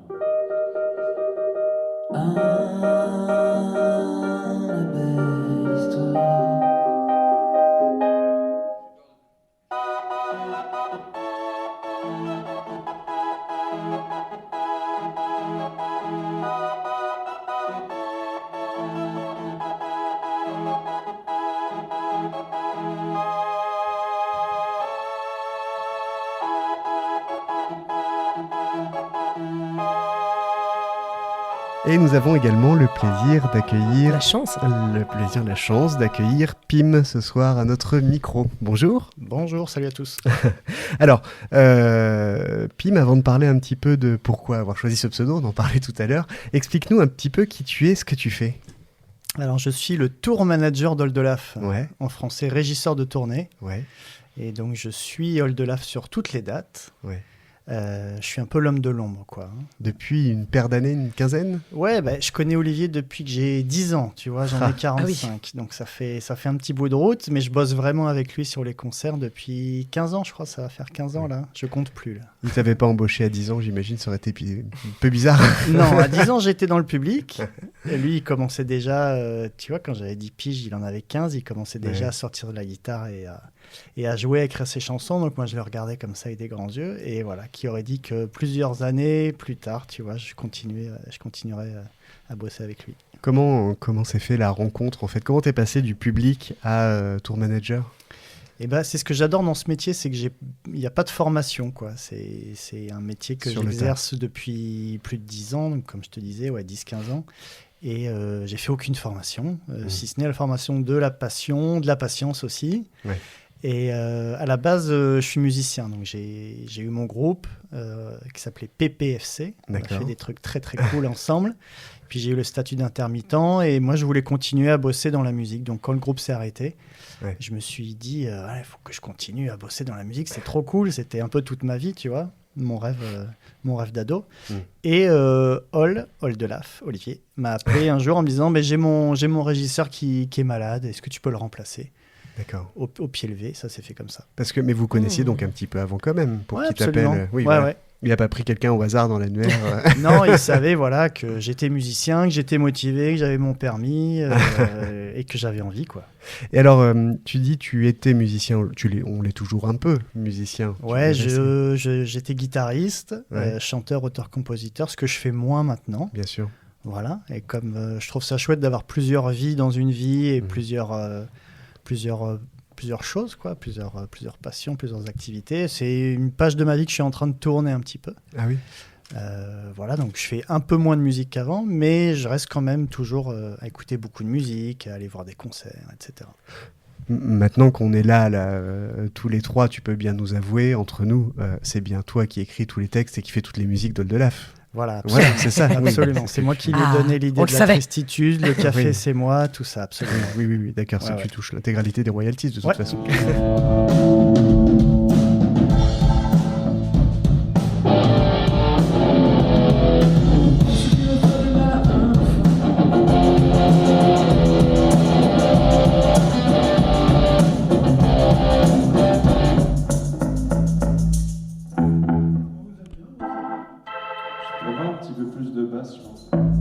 La belle histoire. Et nous avons également le plaisir d'accueillir... La chance. La chance d'accueillir Pim ce soir à notre micro. Bonjour. Bonjour, salut à tous. Alors, Pim, avant de parler un petit peu de pourquoi avoir choisi ce pseudo, on en parlait tout à l'heure, explique-nous un petit peu qui tu es, ce que tu fais. Alors, je suis le tour manager d'Oldelaf, ouais. En français régisseur de tournée. Ouais. Et donc, je suis Oldelaf sur toutes les dates. Ouais. Je suis un peu l'homme de l'ombre, quoi. Depuis une paire d'années, une quinzaine ? Ouais, je connais Olivier depuis que j'ai 10 ans, tu vois, j'en ai 45. Ah oui. Donc ça fait un petit bout de route, mais je bosse vraiment avec lui sur les concerts depuis 15 ans, je crois, ça va faire 15 ans, là. Je compte plus, là. Il t'avait pas embauché à 10 ans, j'imagine, ça aurait été un peu bizarre. Non, à 10 ans, j'étais dans le public. Et lui, il commençait déjà, tu vois, quand j'avais 10 piges, il en avait 15, il commençait déjà à sortir de la guitare et à jouer, à écrire ses chansons. Donc moi, je le regardais comme ça avec des grands yeux. Et voilà, qui aurait dit que plusieurs années plus tard, tu vois, je continuerai à bosser avec lui. Comment s'est fait la rencontre, en fait ? Comment t'es passé du public à tour manager ? Et c'est ce que j'adore dans ce métier, c'est que il n'y a pas de formation, quoi. C'est un métier que j'exerce depuis plus de 10 ans, donc comme je te disais, 10-15 ans. Et j'ai fait aucune formation, si ce n'est la formation de la passion, de la patience aussi. Ouais. Et à la base, je suis musicien, donc j'ai eu mon groupe qui s'appelait PPFC. D'accord. On a fait des trucs très très cool ensemble. Puis j'ai eu le statut d'intermittent et moi je voulais continuer à bosser dans la musique. Donc quand le groupe s'est arrêté, je me suis dit il faut que je continue à bosser dans la musique, c'est trop cool. C'était un peu toute ma vie, tu vois, mon rêve d'ado. Et Oldelaf, Olivier, m'a appelé un jour en me disant j'ai mon régisseur qui est malade, est-ce que tu peux le remplacer ? D'accord. Au pied levé, ça s'est fait comme ça. Mais vous connaissiez donc un petit peu avant quand même, pour qu'il t'appelle. Oui, ouais, ouais. Il n'a pas pris quelqu'un au hasard dans l'annuaire. Non, il savait que j'étais musicien, que j'étais motivé, que j'avais mon permis et que j'avais envie, quoi. Et alors, tu dis tu étais musicien, on l'est toujours un peu, musicien. Ouais, j'étais guitariste, chanteur, auteur-compositeur, ce que je fais moins maintenant. Bien sûr. Voilà, et comme je trouve ça chouette d'avoir plusieurs vies dans une vie et plusieurs choses, quoi, plusieurs passions, plusieurs activités. C'est une page de ma vie que je suis en train de tourner un petit peu. Ah oui. Voilà, donc je fais un peu moins de musique qu'avant, mais je reste quand même toujours à écouter beaucoup de musique, à aller voir des concerts, etc. Maintenant qu'on est là tous les trois, tu peux bien nous avouer, entre nous, c'est bien toi qui écris tous les textes et qui fais toutes les musiques d'Oldelaf. Voilà, c'est ça. Absolument. C'est moi qui lui ai donné l'idée de la tristitude, le café c'est moi, tout ça, absolument. Oui, d'accord, tu touches l'intégralité des royalties de toute façon.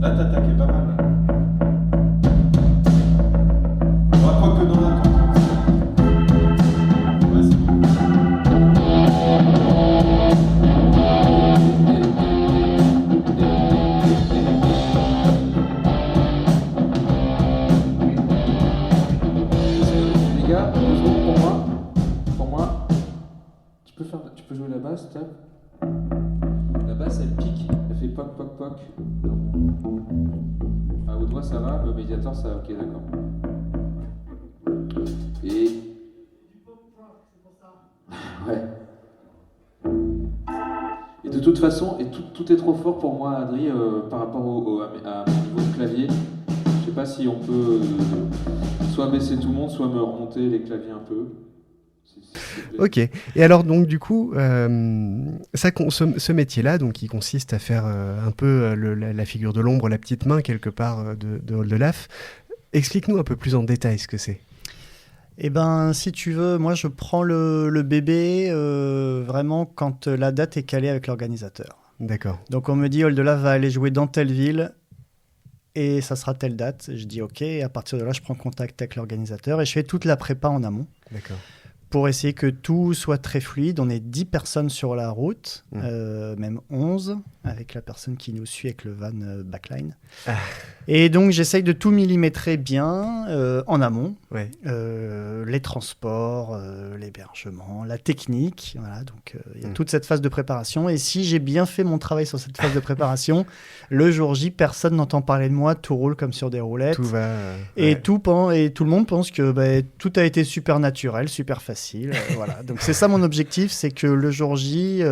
Là, t'attaquais pas mal. On croire que dans la ouais, c'est bon. Les gars, pour moi, tu peux jouer la basse, tape. La basse, elle pique, elle fait poc poc poc. Au doigt ça va, mais au médiator ça va, ok d'accord. Et... Ouais. Et de toute façon, tout est trop fort pour moi, Adri, par rapport à mon niveau de clavier. Je sais pas si on peut soit baisser tout le monde, soit me remonter les claviers un peu. Ok. Et alors donc du coup, ce métier-là, donc qui consiste à faire un peu la figure de l'ombre, la petite main quelque part de Oldelaf, explique-nous un peu plus en détail ce que c'est. Eh ben, si tu veux, moi je prends le bébé vraiment quand la date est calée avec l'organisateur. D'accord. Donc on me dit Oldelaf va aller jouer dans telle ville et ça sera telle date. Je dis ok, et à partir de là je prends contact avec l'organisateur et je fais toute la prépa en amont. D'accord. Pour essayer que tout soit très fluide. On est 10 personnes sur la route, même 11, avec la personne qui nous suit avec le van backline. Ah. Et donc, j'essaye de tout millimétrer bien en amont. Ouais. Les transports, l'hébergement, la technique. Voilà, donc, il y a toute cette phase de préparation. Et si j'ai bien fait mon travail sur cette phase de préparation, le jour J, personne n'entend parler de moi. Tout roule comme sur des roulettes. Tout va... et tout le monde pense que tout a été super naturel, super facile. Voilà. Donc c'est ça mon objectif, c'est que le jour J...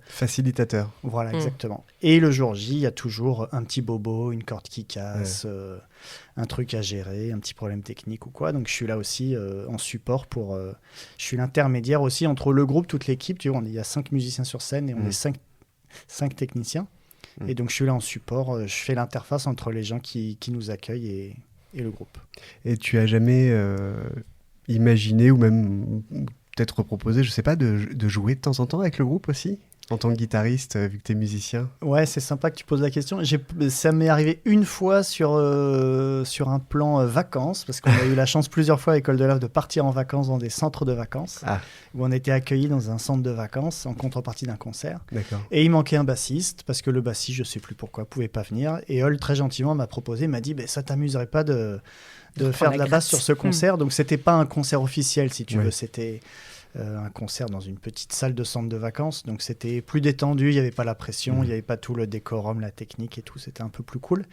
Facilitateur. Voilà, exactement. Et le jour J, il y a toujours un petit bobo, une corde qui casse, un truc à gérer, un petit problème technique ou quoi. Donc je suis là aussi en support pour... je suis l'intermédiaire aussi entre le groupe, toute l'équipe. Tu vois, il y a 5 musiciens sur scène et on est 5 techniciens. Et donc je suis là en support, je fais l'interface entre les gens qui nous accueillent et le groupe. Et tu as jamais... imaginer ou même peut-être proposé, je sais pas, de jouer de temps en temps avec le groupe aussi, en tant que guitariste, vu que tu es musicien? Ouais, c'est sympa que tu poses la question. Ça m'est arrivé une fois sur un plan vacances, parce qu'on a eu la chance plusieurs fois avec Oldelaf de partir en vacances dans des centres de vacances, où on était accueillis dans un centre de vacances en contrepartie d'un concert. D'accord. Et il manquait un bassiste, parce que le bassiste, je sais plus pourquoi, pouvait pas venir. Et Ol, très gentiment, m'a dit, ça t'amuserait pas de faire de la basse sur ce concert. Donc c'était pas un concert officiel, si tu veux, c'était un concert dans une petite salle de centre de vacances, donc c'était plus détendu, il n'y avait pas la pression, il n'y avait pas tout le décorum, la technique et tout, c'était un peu plus cool.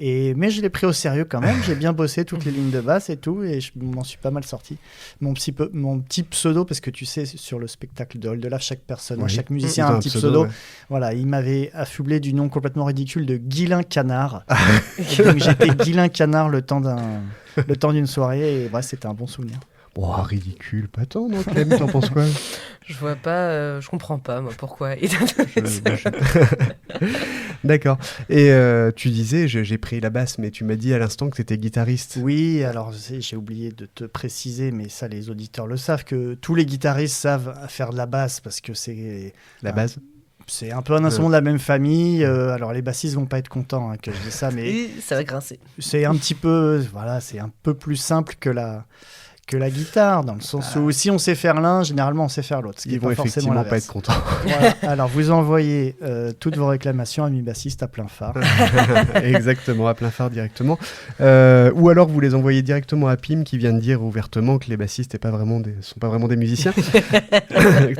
Mais je l'ai pris au sérieux quand même, j'ai bien bossé toutes les lignes de basse et tout, et je m'en suis pas mal sorti. Mon petit pseudo, parce que tu sais, sur le spectacle de Oldelaf, chaque musicien a un petit pseudo. Voilà, il m'avait affublé du nom complètement ridicule de Guilain Canard. Et donc j'étais Guilain Canard le temps d'une soirée, et c'était un bon souvenir. Oh, ridicule, pas tant, non, Clem, t'en penses quoi? Je vois pas, je comprends pas, moi, pourquoi. D'accord. Et tu disais, j'ai pris la basse, mais tu m'as dit à l'instant que t'étais guitariste. Oui, alors j'ai oublié de te préciser, mais ça, les auditeurs le savent, que tous les guitaristes savent faire de la basse, parce que c'est... La base? C'est un peu un instrument de la même famille. Alors les bassistes vont pas être contents que je dise ça, mais... Et ça va grincer. C'est un petit peu... Voilà, c'est un peu plus simple que la guitare, dans le sens où si on sait faire l'un, généralement on sait faire l'autre. Ils vont effectivement pas être contents. Voilà. Alors vous envoyez toutes vos réclamations à Mi Bassiste à plein phare. Exactement, à plein phare directement. Ou alors vous les envoyez directement à Pim qui vient de dire ouvertement que les bassistes sont pas vraiment des musiciens.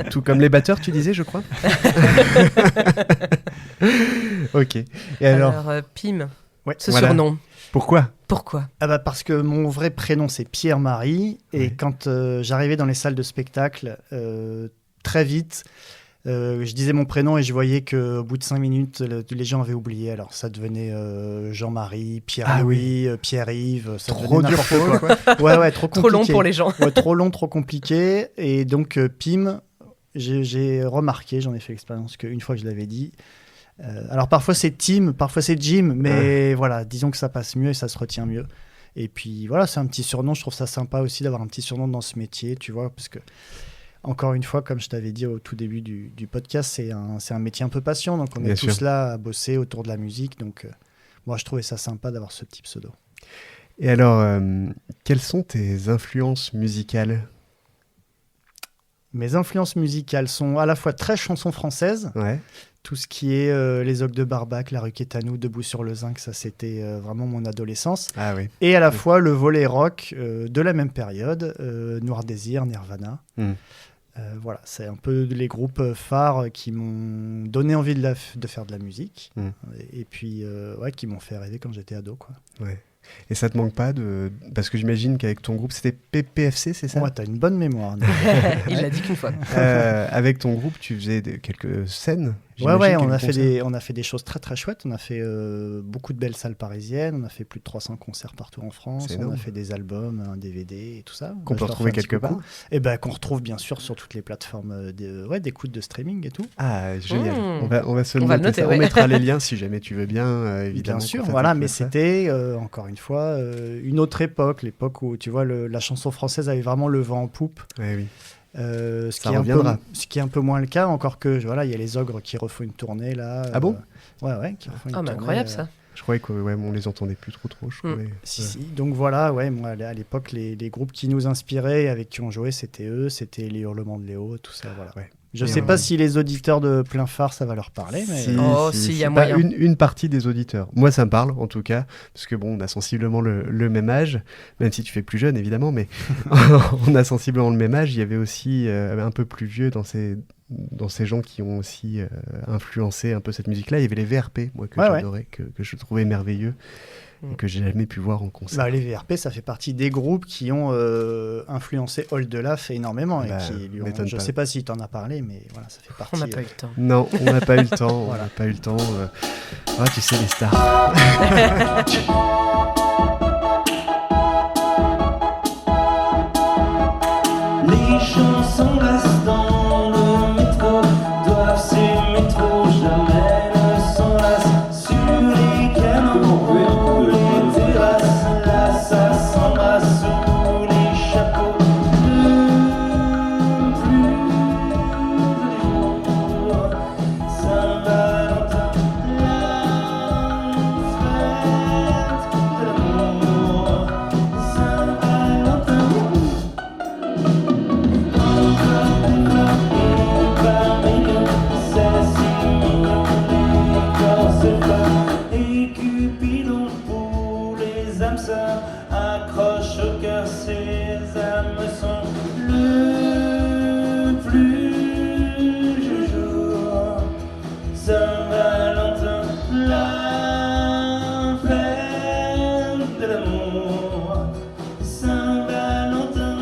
Tout comme les batteurs, tu disais, je crois. Ok. Et alors Pim, surnom. Pourquoi parce que mon vrai prénom c'est Pierre-Marie et quand j'arrivais dans les salles de spectacle, très vite, je disais mon prénom et je voyais qu'au bout de 5 minutes, les gens avaient oublié. Alors ça devenait Jean-Marie, Pierre-Louis, Pierre-Yves. Ça trop dur pour eux, quoi. Ouais, trop compliqué. Trop long pour les gens. Ouais, trop long, trop compliqué. Et donc Pim, j'ai remarqué, j'en ai fait l'expérience qu'une fois que je l'avais dit. Alors parfois c'est Tim, parfois c'est Jim, mais voilà, disons que ça passe mieux et ça se retient mieux. Et puis voilà, c'est un petit surnom, je trouve ça sympa aussi d'avoir un petit surnom dans ce métier, tu vois, parce que encore une fois, comme je t'avais dit au tout début du podcast, c'est un métier un peu passion, donc on est tous là à bosser autour de la musique, donc moi je trouvais ça sympa d'avoir ce petit pseudo. Et alors, quelles sont tes influences musicales ? Mes influences musicales sont à la fois très chansons françaises, tout ce qui est les Ogres de Barbac, La Rue Quétanou, Debout sur le Zinc, ça c'était vraiment mon adolescence. Ah, oui. Et à la fois le volet rock de la même période, Noir Désir, Nirvana. Voilà, c'est un peu les groupes phares qui m'ont donné envie de faire de la musique et puis qui m'ont fait rêver quand j'étais ado, quoi. Ouais. Et ça te manque pas parce que j'imagine qu'avec ton groupe, c'était PPFC, c'est ça ? Ouais, t'as une bonne mémoire. Il l'a dit qu'une fois. Avec ton groupe, tu faisais quelques scènes. Ouais, on a fait des choses très très chouettes. On a fait beaucoup de belles salles parisiennes. On a fait plus de 300 concerts partout en France. On a fait des albums, un DVD et tout ça. Qu'on peut retrouver quelque part. Et qu'on retrouve bien sûr sur toutes les plateformes d'écoute de streaming et tout. Ah, génial. On va se noter ça. On mettra les liens si jamais tu veux bien, évidemment. Bien sûr, voilà. Mais c'était, encore une fois, une autre époque. L'époque où, tu vois, la chanson française avait vraiment le vent en poupe. Oui. Ce qui est un peu moins le cas, encore que voilà, il y a les Ogres qui refont une tournée là. Ah bon? Ouais, qui refont une tournée. Incroyable ça. Je croyais qu'on les entendait plus trop. Si. Donc voilà, moi à l'époque les groupes qui nous inspiraient, avec qui on jouait, c'était eux, c'était les Hurlements de Léo, tout ça, voilà. Ouais. Je sais pas si les auditeurs de Plein Phare ça va leur parler, mais il y a moyen. Une partie des auditeurs. Moi ça me parle en tout cas, parce que on a sensiblement le même âge, même si tu fais plus jeune évidemment, mais on a sensiblement le même âge. Il y avait aussi un peu plus vieux dans ces gens qui ont aussi influencé un peu cette musique-là. Il y avait les VRP, moi que j'adorais, que je trouvais merveilleux. Et que j'ai jamais pu voir en concert. Les VRP, ça fait partie des groupes qui ont influencé Oldelaf énormément. Je ne sais pas si tu en as parlé, mais voilà, ça fait partie. On n'a pas eu le temps. Non, on n'a pas eu le temps. On n'a pas eu le temps. Tu sais, les stars. Les chansons restent dans le métro, doivent ces métros jamais ne s'enlacent sur les canons, les terrasses, là ça s'embrasse sous les chapeaux. Le plus jour, Saint-Valentin, la fête de l'amour, Saint-Valentin. Et Cupidon pour les âmes sœurs accroche au cœur ses hameçons. Le plus joli jour, Saint-Valentin, la fête de l'amour, Saint-Valentin.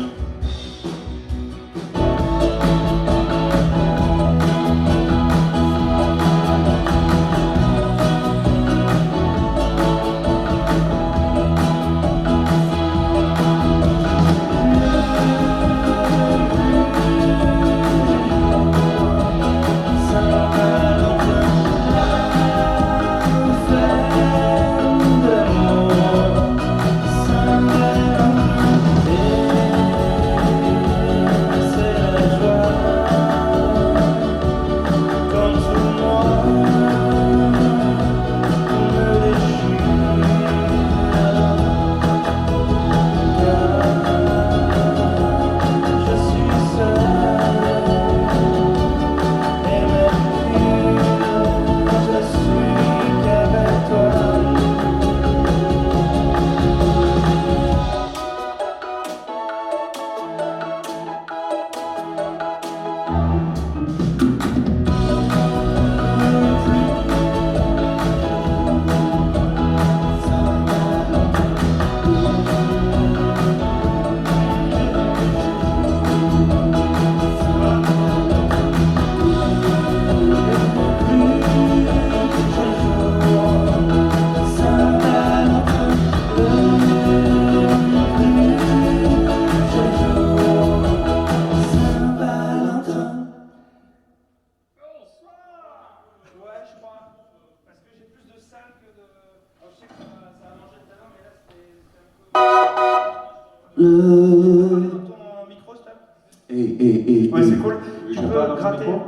Ouais, c'est cool. Tu peux gratter. Ouais,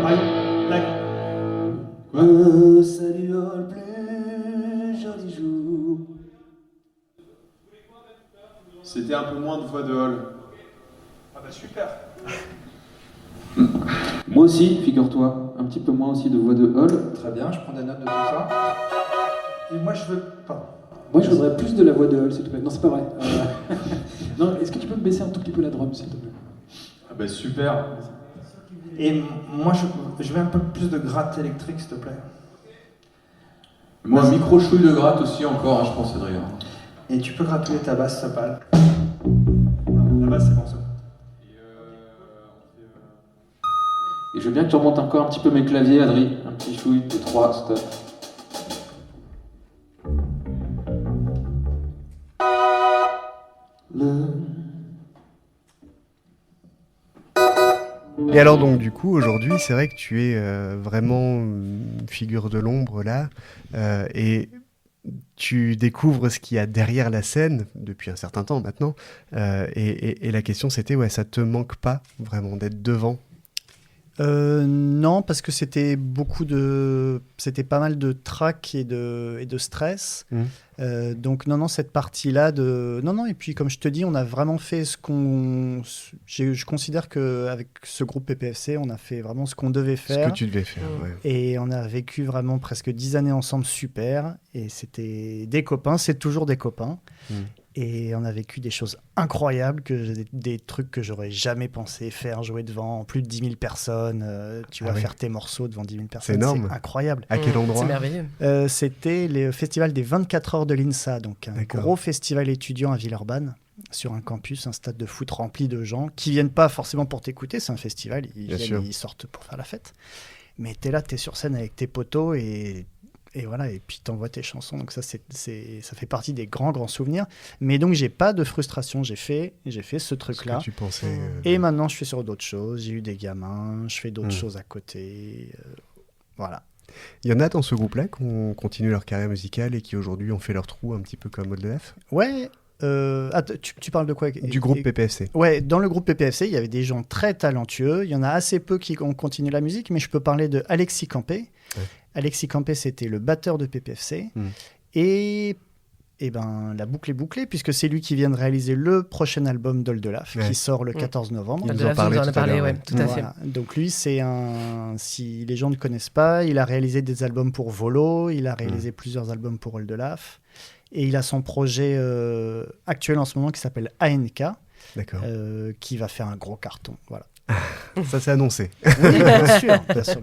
par exemple, salut, le plus joli jour. C'était un peu moins de voix de Hall. Ah bah super. Moi aussi, figure-toi, un petit peu moins aussi de voix de Hall. Très bien, je prends des notes de tout ça. Et moi je veux pas. Moi, je voudrais plus de la voix de Hall, s'il te plaît. Non, c'est pas vrai. Non, est-ce que tu peux me baisser un tout petit peu la drum, s'il te plaît? Ah bah super. Et moi, je veux un peu plus de gratte électrique, s'il te plaît. Moi, un micro-chouille de gratte aussi, encore, hein, je pense, Adrien. Et tu peux gratouiller ta basse, ça parle. Non, la basse, c'est bon, ça. Et je veux bien que tu remontes encore un petit peu mes claviers, Adri. Un petit chouille de 3, stop. Et alors donc du coup aujourd'hui c'est vrai que tu es vraiment une figure de l'ombre là et tu découvres ce qu'il y a derrière la scène depuis un certain temps maintenant et la question c'était ça te manque pas vraiment d'être devant? Non, parce que c'était pas mal de trac et de stress. Donc non, cette partie-là non, et puis comme je te dis, on a vraiment fait je considère qu'avec ce groupe PPFC, on a fait vraiment ce qu'on devait faire. Ce que tu devais faire, ouais. Et on a vécu vraiment presque 10 années ensemble, super. Et c'était des copains, c'est toujours des copains. Et on a vécu des choses incroyables, des trucs que j'aurais jamais pensé faire, jouer devant plus de 10 000 personnes, faire tes morceaux devant 10 000 personnes. C'est énorme. C'est incroyable. À quel endroit? C'est merveilleux. C'était le festival des 24 heures de l'INSA, donc un gros festival étudiant à Villeurbanne, sur un campus, un stade de foot rempli de gens qui viennent pas forcément pour t'écouter, c'est un festival, ils sortent pour faire la fête. Mais t'es là, t'es sur scène avec tes potos et voilà, et puis t'envoies tes chansons, donc ça fait partie des grands souvenirs. Mais donc j'ai pas de frustration, j'ai fait ce truc-là. Ce que tu pensais, et maintenant je suis sur d'autres choses, j'ai eu des gamins, je fais d'autres choses à côté, voilà. Il y en a dans ce groupe-là qui ont continué leur carrière musicale et qui aujourd'hui ont fait leur trou un petit peu comme Oldelaf? Ouais. Tu parles de quoi? Du groupe PPFC. Ouais, dans le groupe PPFC, il y avait des gens très talentueux. Il y en a assez peu qui ont continué la musique, mais je peux parler de Alexis Campé. Ouais. Alexis Campé, c'était le batteur de PPFC. Et la boucle est bouclée, puisque c'est lui qui vient de réaliser le prochain album d'Oldelaf, qui sort le 14 novembre. Il nous en a parlé, ouais, tout à fait. Donc lui, si les gens ne connaissent pas, il a réalisé des albums pour Volo, il a réalisé plusieurs albums pour Oldelaf. Et il a son projet actuel en ce moment qui s'appelle ANK, qui va faire un gros carton. Voilà. Ça, c'est annoncé. Oui, bien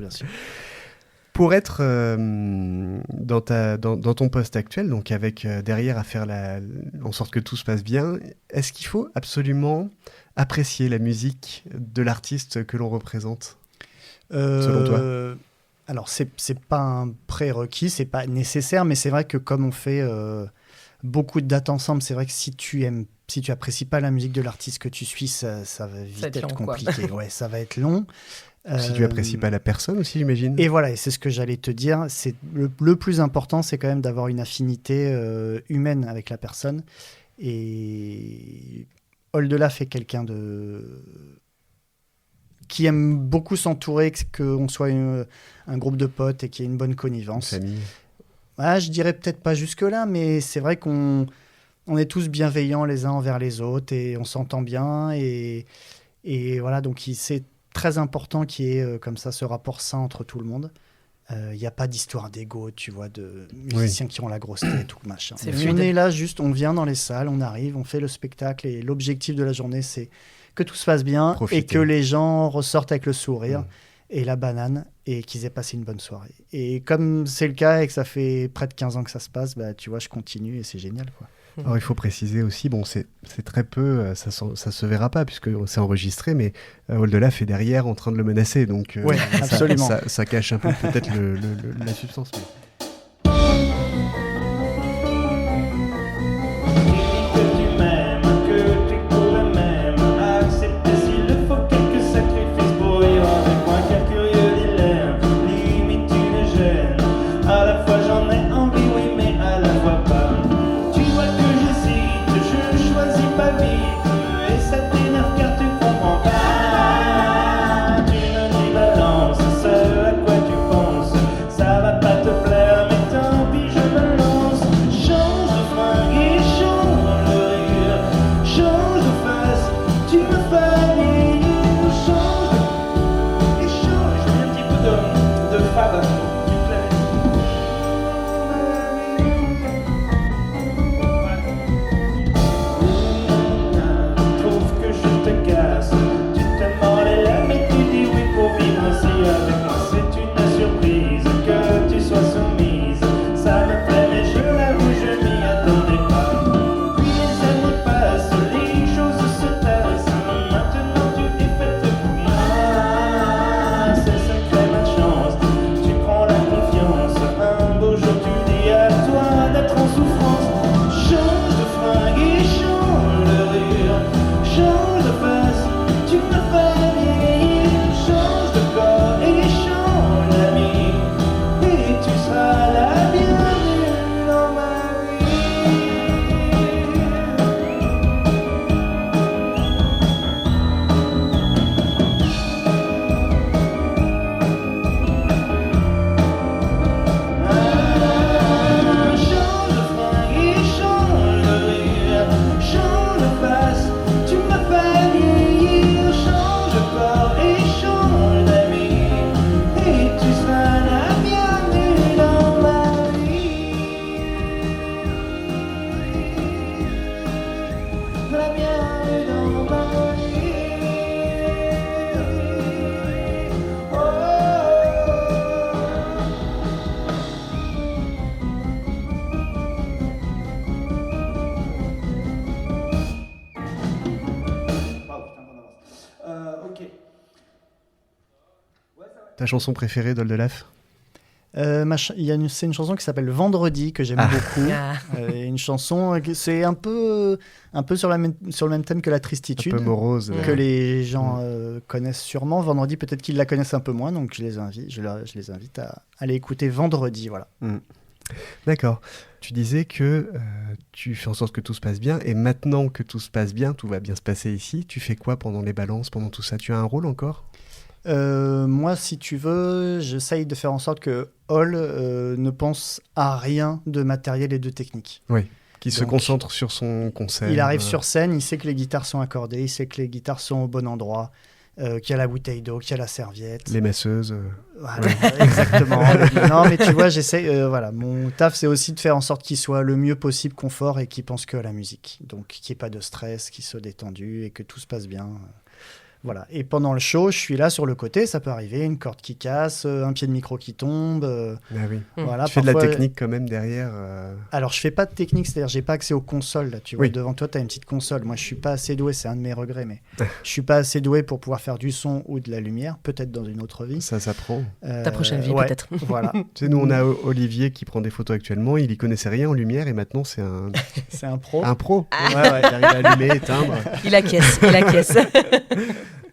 sûr. Pour être dans ton poste actuel, donc avec derrière à faire en sorte que tout se passe bien, est-ce qu'il faut absolument apprécier la musique de l'artiste que l'on représente, selon toi? Alors, c'est pas un prérequis, c'est pas nécessaire, mais c'est vrai que comme on fait beaucoup de dates ensemble, c'est vrai que si tu apprécies pas la musique de l'artiste que tu suis, ça va vite être compliqué. Ouais, ça va être long. Si tu apprécies pas la personne aussi, j'imagine. Et voilà, et c'est ce que j'allais te dire. C'est le plus important, c'est quand même d'avoir une affinité humaine avec la personne. Et Oldelaf est quelqu'un qui aime beaucoup s'entourer, qu'on soit un groupe de potes et qu'il y ait une bonne connivence. Une famille. Je dirais peut-être pas jusque-là, mais c'est vrai qu'on est tous bienveillants les uns envers les autres et on s'entend bien. Et voilà, donc c'est très important qu'il y ait comme ça ce rapport sain entre tout le monde. Il n'y a pas d'histoire d'ego, tu vois, de musiciens qui ont la grosse tête ou machin. On est là juste, on vient dans les salles, on arrive, on fait le spectacle et l'objectif de la journée, c'est que tout se passe bien. Profiter. Et que les gens ressortent avec le sourire et la banane et qu'ils aient passé une bonne soirée. Et comme c'est le cas et que ça fait près de 15 ans que ça se passe, tu vois, je continue et c'est génial, quoi. Alors il faut préciser aussi, c'est très peu, ça se verra pas puisque c'est enregistré, mais Oldelaf est derrière en train de le menacer, donc absolument. Ça cache un peu peut-être la substance. Mais... Ça va pas te plaire. Ok. Ta chanson préférée d'Oldelaf? C'est une chanson qui s'appelle Vendredi que j'aime beaucoup. Une chanson, c'est un peu sur le même thème que La Tristitude. Un peu morose. Que les gens connaissent sûrement. Vendredi, peut-être qu'ils la connaissent un peu moins, donc je les invite à aller écouter Vendredi. Voilà. D'accord. Tu disais que tu fais en sorte que tout se passe bien, et maintenant que tout se passe bien, tout va bien se passer ici, tu fais quoi pendant les balances, pendant tout ça? Tu as un rôle encore? Moi, si tu veux, j'essaye de faire en sorte que Hall ne pense à rien de matériel et de technique. Oui, qu'il se concentre sur son concert. Il arrive sur scène, il sait que les guitares sont accordées, il sait que les guitares sont au bon endroit, qu'il y a la bouteille d'eau, qu'il y a la serviette. Les masseuses. Voilà, exactement. Non, mais tu vois, voilà, mon taf, c'est aussi de faire en sorte qu'il soit le mieux possible confort et qu'il pense que à la musique. Donc, qu'il n'y ait pas de stress, qu'il soit détendu et que tout se passe bien. Voilà. Et pendant le show, je suis là sur le côté, ça peut arriver, une corde qui casse, un pied de micro qui tombe. Oui. Voilà, tu fais de la technique quand même derrière. Alors, je fais pas de technique, c'est-à-dire j'ai pas accès aux consoles. Là, tu vois, devant toi, tu as une petite console. Moi, je suis pas assez doué, c'est un de mes regrets, mais je suis pas assez doué pour pouvoir faire du son ou de la lumière, peut-être dans une autre vie. Ça s'apprend. Ta prochaine vie, peut-être. Voilà. Tu sais, nous, on a Olivier qui prend des photos actuellement, il y connaissait rien en lumière et maintenant c'est un... c'est un pro. Un pro. Ouais, il arrive à allumer, éteindre. Il acquiesce.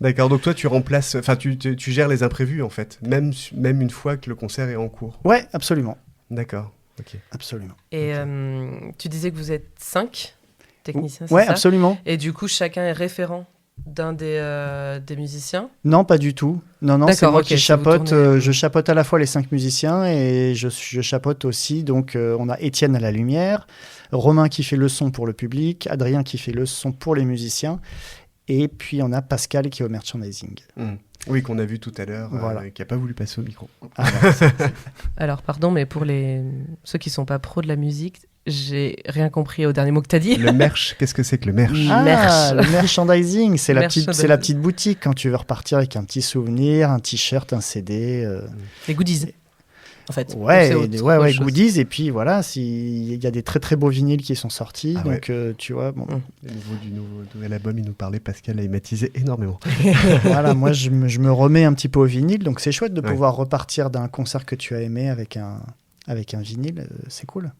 D'accord, donc toi tu remplaces, enfin tu gères les imprévus en fait, même une fois que le concert est en cours. Ouais, absolument. D'accord, ok. Absolument. Et tu disais que vous êtes 5 techniciens, c'est ouais, ça? Absolument. Et du coup, chacun est référent d'un des musiciens? Non, pas du tout. Non, c'est moi qui chapeaute. Je chapeaute à la fois les 5 musiciens et je chapeaute aussi. Donc, on a Étienne à la lumière, Romain qui fait le son pour le public, Adrien qui fait le son pour les musiciens. Et puis, on a Pascal qui est au merchandising. Oui, qu'on a vu tout à l'heure, voilà. qui n'a pas voulu passer au micro. Alors, pardon, mais pour ceux qui ne sont pas pros de la musique, j'ai rien compris au dernier mot que tu as dit. Le merch, qu'est-ce que c'est que le merch? Le merchandising, c'est la petite boutique quand tu veux repartir avec un petit souvenir, un t-shirt, un CD. Des goodies. En fait, goodies, et puis voilà, il y a des très très beaux vinyles qui sont sortis, donc tu vois. Bon. Au niveau du nouvel album, il nous parlait, Pascal a hématisé énormément. Voilà, moi je me remets un petit peu au vinyle, donc c'est chouette de pouvoir repartir d'un concert que tu as aimé avec un vinyle, c'est cool.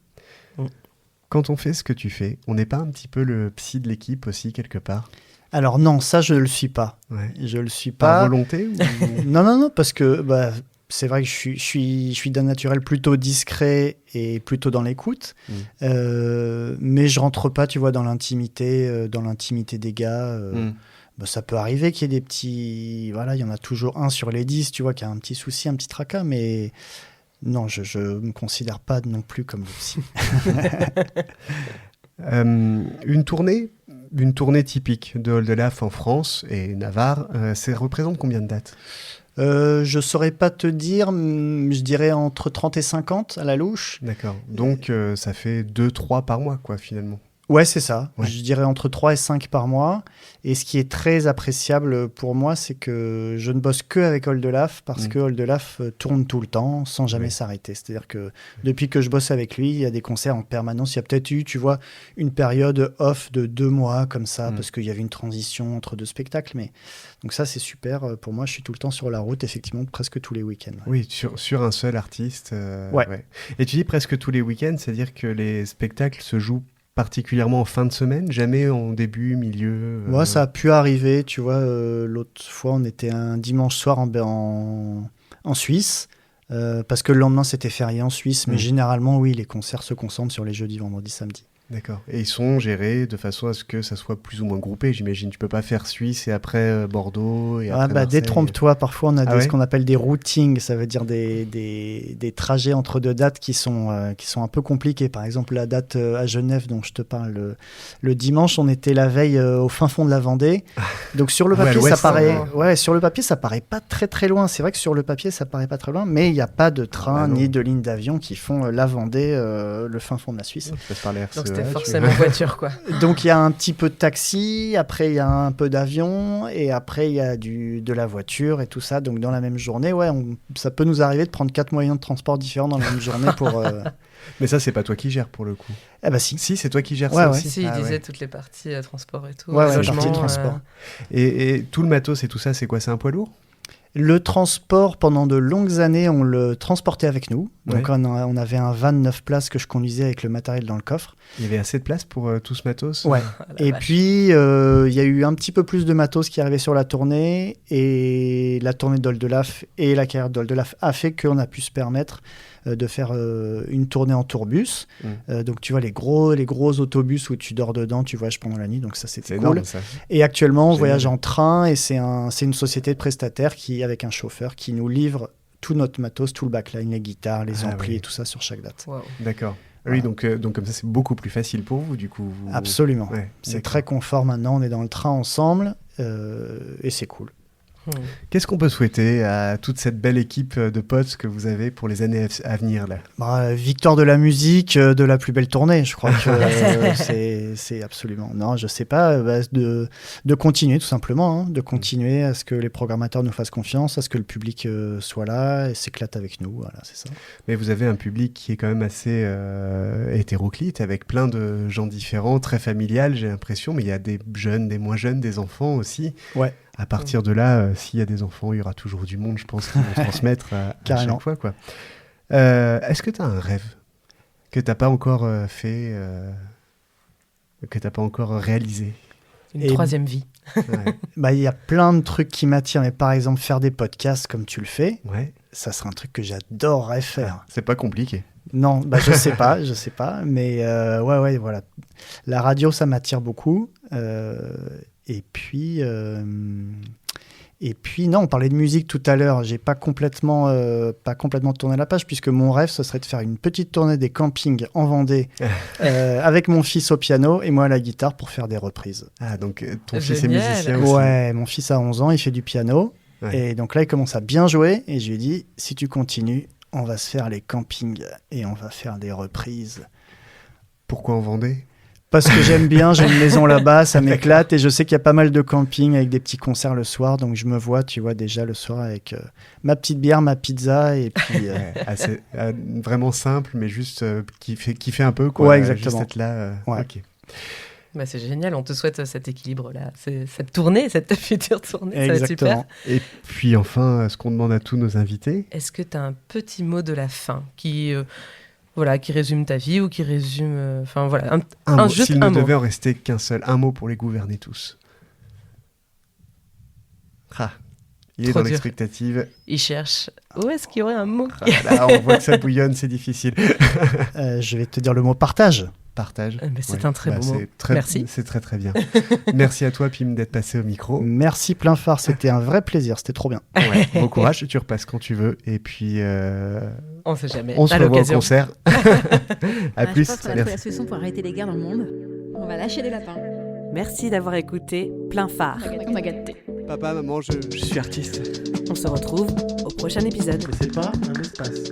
Quand on fait ce que tu fais, on n'est pas un petit peu le psy de l'équipe aussi quelque part? Alors non, ça je le suis pas. Je le suis pas. Par volonté Non, parce que c'est vrai que je suis d'un naturel plutôt discret et plutôt dans l'écoute, mais je rentre pas, tu vois, dans l'intimité des gars. Ça peut arriver qu'il y ait des petits... Voilà, il y en a toujours un sur les 10, tu vois, qui a un petit souci, un petit tracas, mais non, je me considère pas non plus comme le psy. Une tournée typique de Oldelaf en France et Navarre, ça représente combien de dates? Je saurais pas te dire, je dirais entre 30 et 50 à la louche. D'accord, donc ça fait 2-3 par mois, quoi, finalement. Ouais, c'est ça. Ouais. Je dirais entre 3 et 5 par mois. Et ce qui est très appréciable pour moi, c'est que je ne bosse que avec Oldelaf parce que Oldelaf tourne tout le temps sans jamais s'arrêter. C'est-à-dire que depuis que je bosse avec lui, il y a des concerts en permanence. Il y a peut-être eu, tu vois, une période off de 2 mois comme ça parce qu'il y avait une transition entre 2 spectacles. Mais... Donc ça, c'est super. Pour moi, je suis tout le temps sur la route, effectivement, presque tous les week-ends. Oui, sur un seul artiste. Ouais. Et tu dis presque tous les week-ends, c'est-à-dire que les spectacles se jouent particulièrement en fin de semaine, jamais en début, milieu? Ouais, ça a pu arriver, tu vois. L'autre fois, on était un dimanche soir en Suisse, parce que le lendemain, c'était férié en Suisse. Mais généralement, oui, les concerts se concentrent sur les jeudis, vendredis, samedis. D'accord. Et ils sont gérés de façon à ce que ça soit plus ou moins groupé, j'imagine. Tu peux pas faire Suisse et après Bordeaux et après Marseille. Détrompe-toi. Parfois, on a ce qu'on appelle des routings. Ça veut dire des trajets entre 2 dates qui sont un peu compliqués. Par exemple, la date à Genève dont je te parle, le dimanche, on était la veille au fin fond de la Vendée. Donc sur le papier, sur le papier, ça paraît pas très très loin. C'est vrai que sur le papier, ça paraît pas très loin, mais il n'y a pas de train ni de ligne d'avion qui font la Vendée, le fin fond de la Suisse. Tu passes par les RCE. C'était forcément voiture, quoi. Donc il y a un petit peu de taxi, après il y a un peu d'avion, et après il y a de la voiture et tout ça. Donc dans la même journée, ça peut nous arriver de prendre 4 moyens de transport différents dans la même journée Mais ça, c'est pas toi qui gères pour le coup. Eh bah si. Si, c'est toi qui gères ça aussi. Si, il disait toutes les parties transport et tout. Ouais, logement, partie transport. Et tout le matos et tout ça, c'est quoi? C'est un poids lourd? Le transport, pendant de longues années, on le transportait avec nous. Donc on avait un van 9 places que je conduisais avec le matériel dans le coffre. Il y avait assez de place pour tout ce matos? Ouais. Et puis, il y a eu un petit peu plus de matos qui arrivait sur la tournée. Et la tournée d'Oldelaf et la carrière d'Oldelaf a fait qu'on a pu se permettre de faire une tournée en tourbus. Donc tu vois les gros autobus où tu dors dedans, tu voyages pendant la nuit, donc ça c'était cool. Énorme, ça. Et actuellement on voyage en train et c'est une société de prestataires avec un chauffeur qui nous livre tout notre matos, tout le backline, les guitares, les amplis et tout ça sur chaque date. Wow. D'accord. Oui, donc comme ça c'est beaucoup plus facile pour vous du coup. Absolument. Ouais, c'est très confort maintenant, on est dans le train ensemble et c'est cool. Qu'est-ce qu'on peut souhaiter à toute cette belle équipe de potes que vous avez pour les années à venir là? Victoire de la musique, de la plus belle tournée, je crois que c'est absolument... Non, je sais pas, de continuer tout simplement, de continuer à ce que les programmateurs nous fassent confiance, à ce que le public soit là et s'éclate avec nous, voilà, c'est ça. Mais vous avez un public qui est quand même assez hétéroclite, avec plein de gens différents, très familial, j'ai l'impression, mais il y a des jeunes, des moins jeunes, des enfants aussi. Ouais. À partir de là, s'il y a des enfants, il y aura toujours du monde, je pense, qui vont transmettre à chaque fois, quoi. Est-ce que tu as un rêve que tu n'as pas encore fait, que tu n'as pas encore réalisé? Une troisième vie. Il y a plein de trucs qui m'attirent, mais par exemple, faire des podcasts comme tu le fais, ça serait un truc que j'adorerais faire. C'est pas compliqué. Non, je sais pas, mais voilà. La radio, ça m'attire beaucoup. Et puis, non, on parlait de musique tout à l'heure. J'ai pas complètement tourné la page, puisque mon rêve, ce serait de faire une petite tournée des campings en Vendée avec mon fils au piano et moi à la guitare pour faire des reprises. Ah, donc ton fils est musicien aussi? Ouais, mon fils a 11 ans, il fait du piano. Ouais. Et donc là, il commence à bien jouer. Et je lui ai dit, si tu continues, on va se faire les campings et on va faire des reprises. Pourquoi en Vendée? Parce que j'aime bien, j'ai une maison là-bas, ça m'éclate et je sais qu'il y a pas mal de campings avec des petits concerts le soir, donc je me vois, tu vois, déjà le soir avec ma petite bière, ma pizza et puis... c'est vraiment simple, mais juste qui fait un peu, quoi. Ouais, exactement. Juste être là. Okay. C'est génial, on te souhaite cet équilibre-là, cette tournée, cette future tournée, exactement. Ça va être super. Et puis enfin, ce qu'on demande à tous nos invités... Est-ce que tu as un petit mot de la fin qui résume ta vie ou qui résume... un mot. S'il ne devait en rester qu'un seul, un mot pour les gouverner tous. Il est Trop dans dur. l'expectative. Il cherche. Où est-ce qu'il y aurait un mot Là, on voit que ça bouillonne, c'est difficile. Je vais te dire le mot partage. Partage. C'est un très beau mot. Merci. C'est très très bien. Merci à toi, Pim, d'être passé au micro. Merci plein phare, c'était un vrai plaisir, c'était trop bien. Bon courage, tu repasses quand tu veux. Et puis... on ne sait jamais. On se revoit au concert. À plus. Je pense qu'on a trouvé la solution pour arrêter les guerres dans le monde. On va lâcher des lapins. Merci d'avoir écouté Plein phare. On t'a gâté. Papa, maman, je suis artiste. On se retrouve au prochain épisode. Mais c'est pas un espace.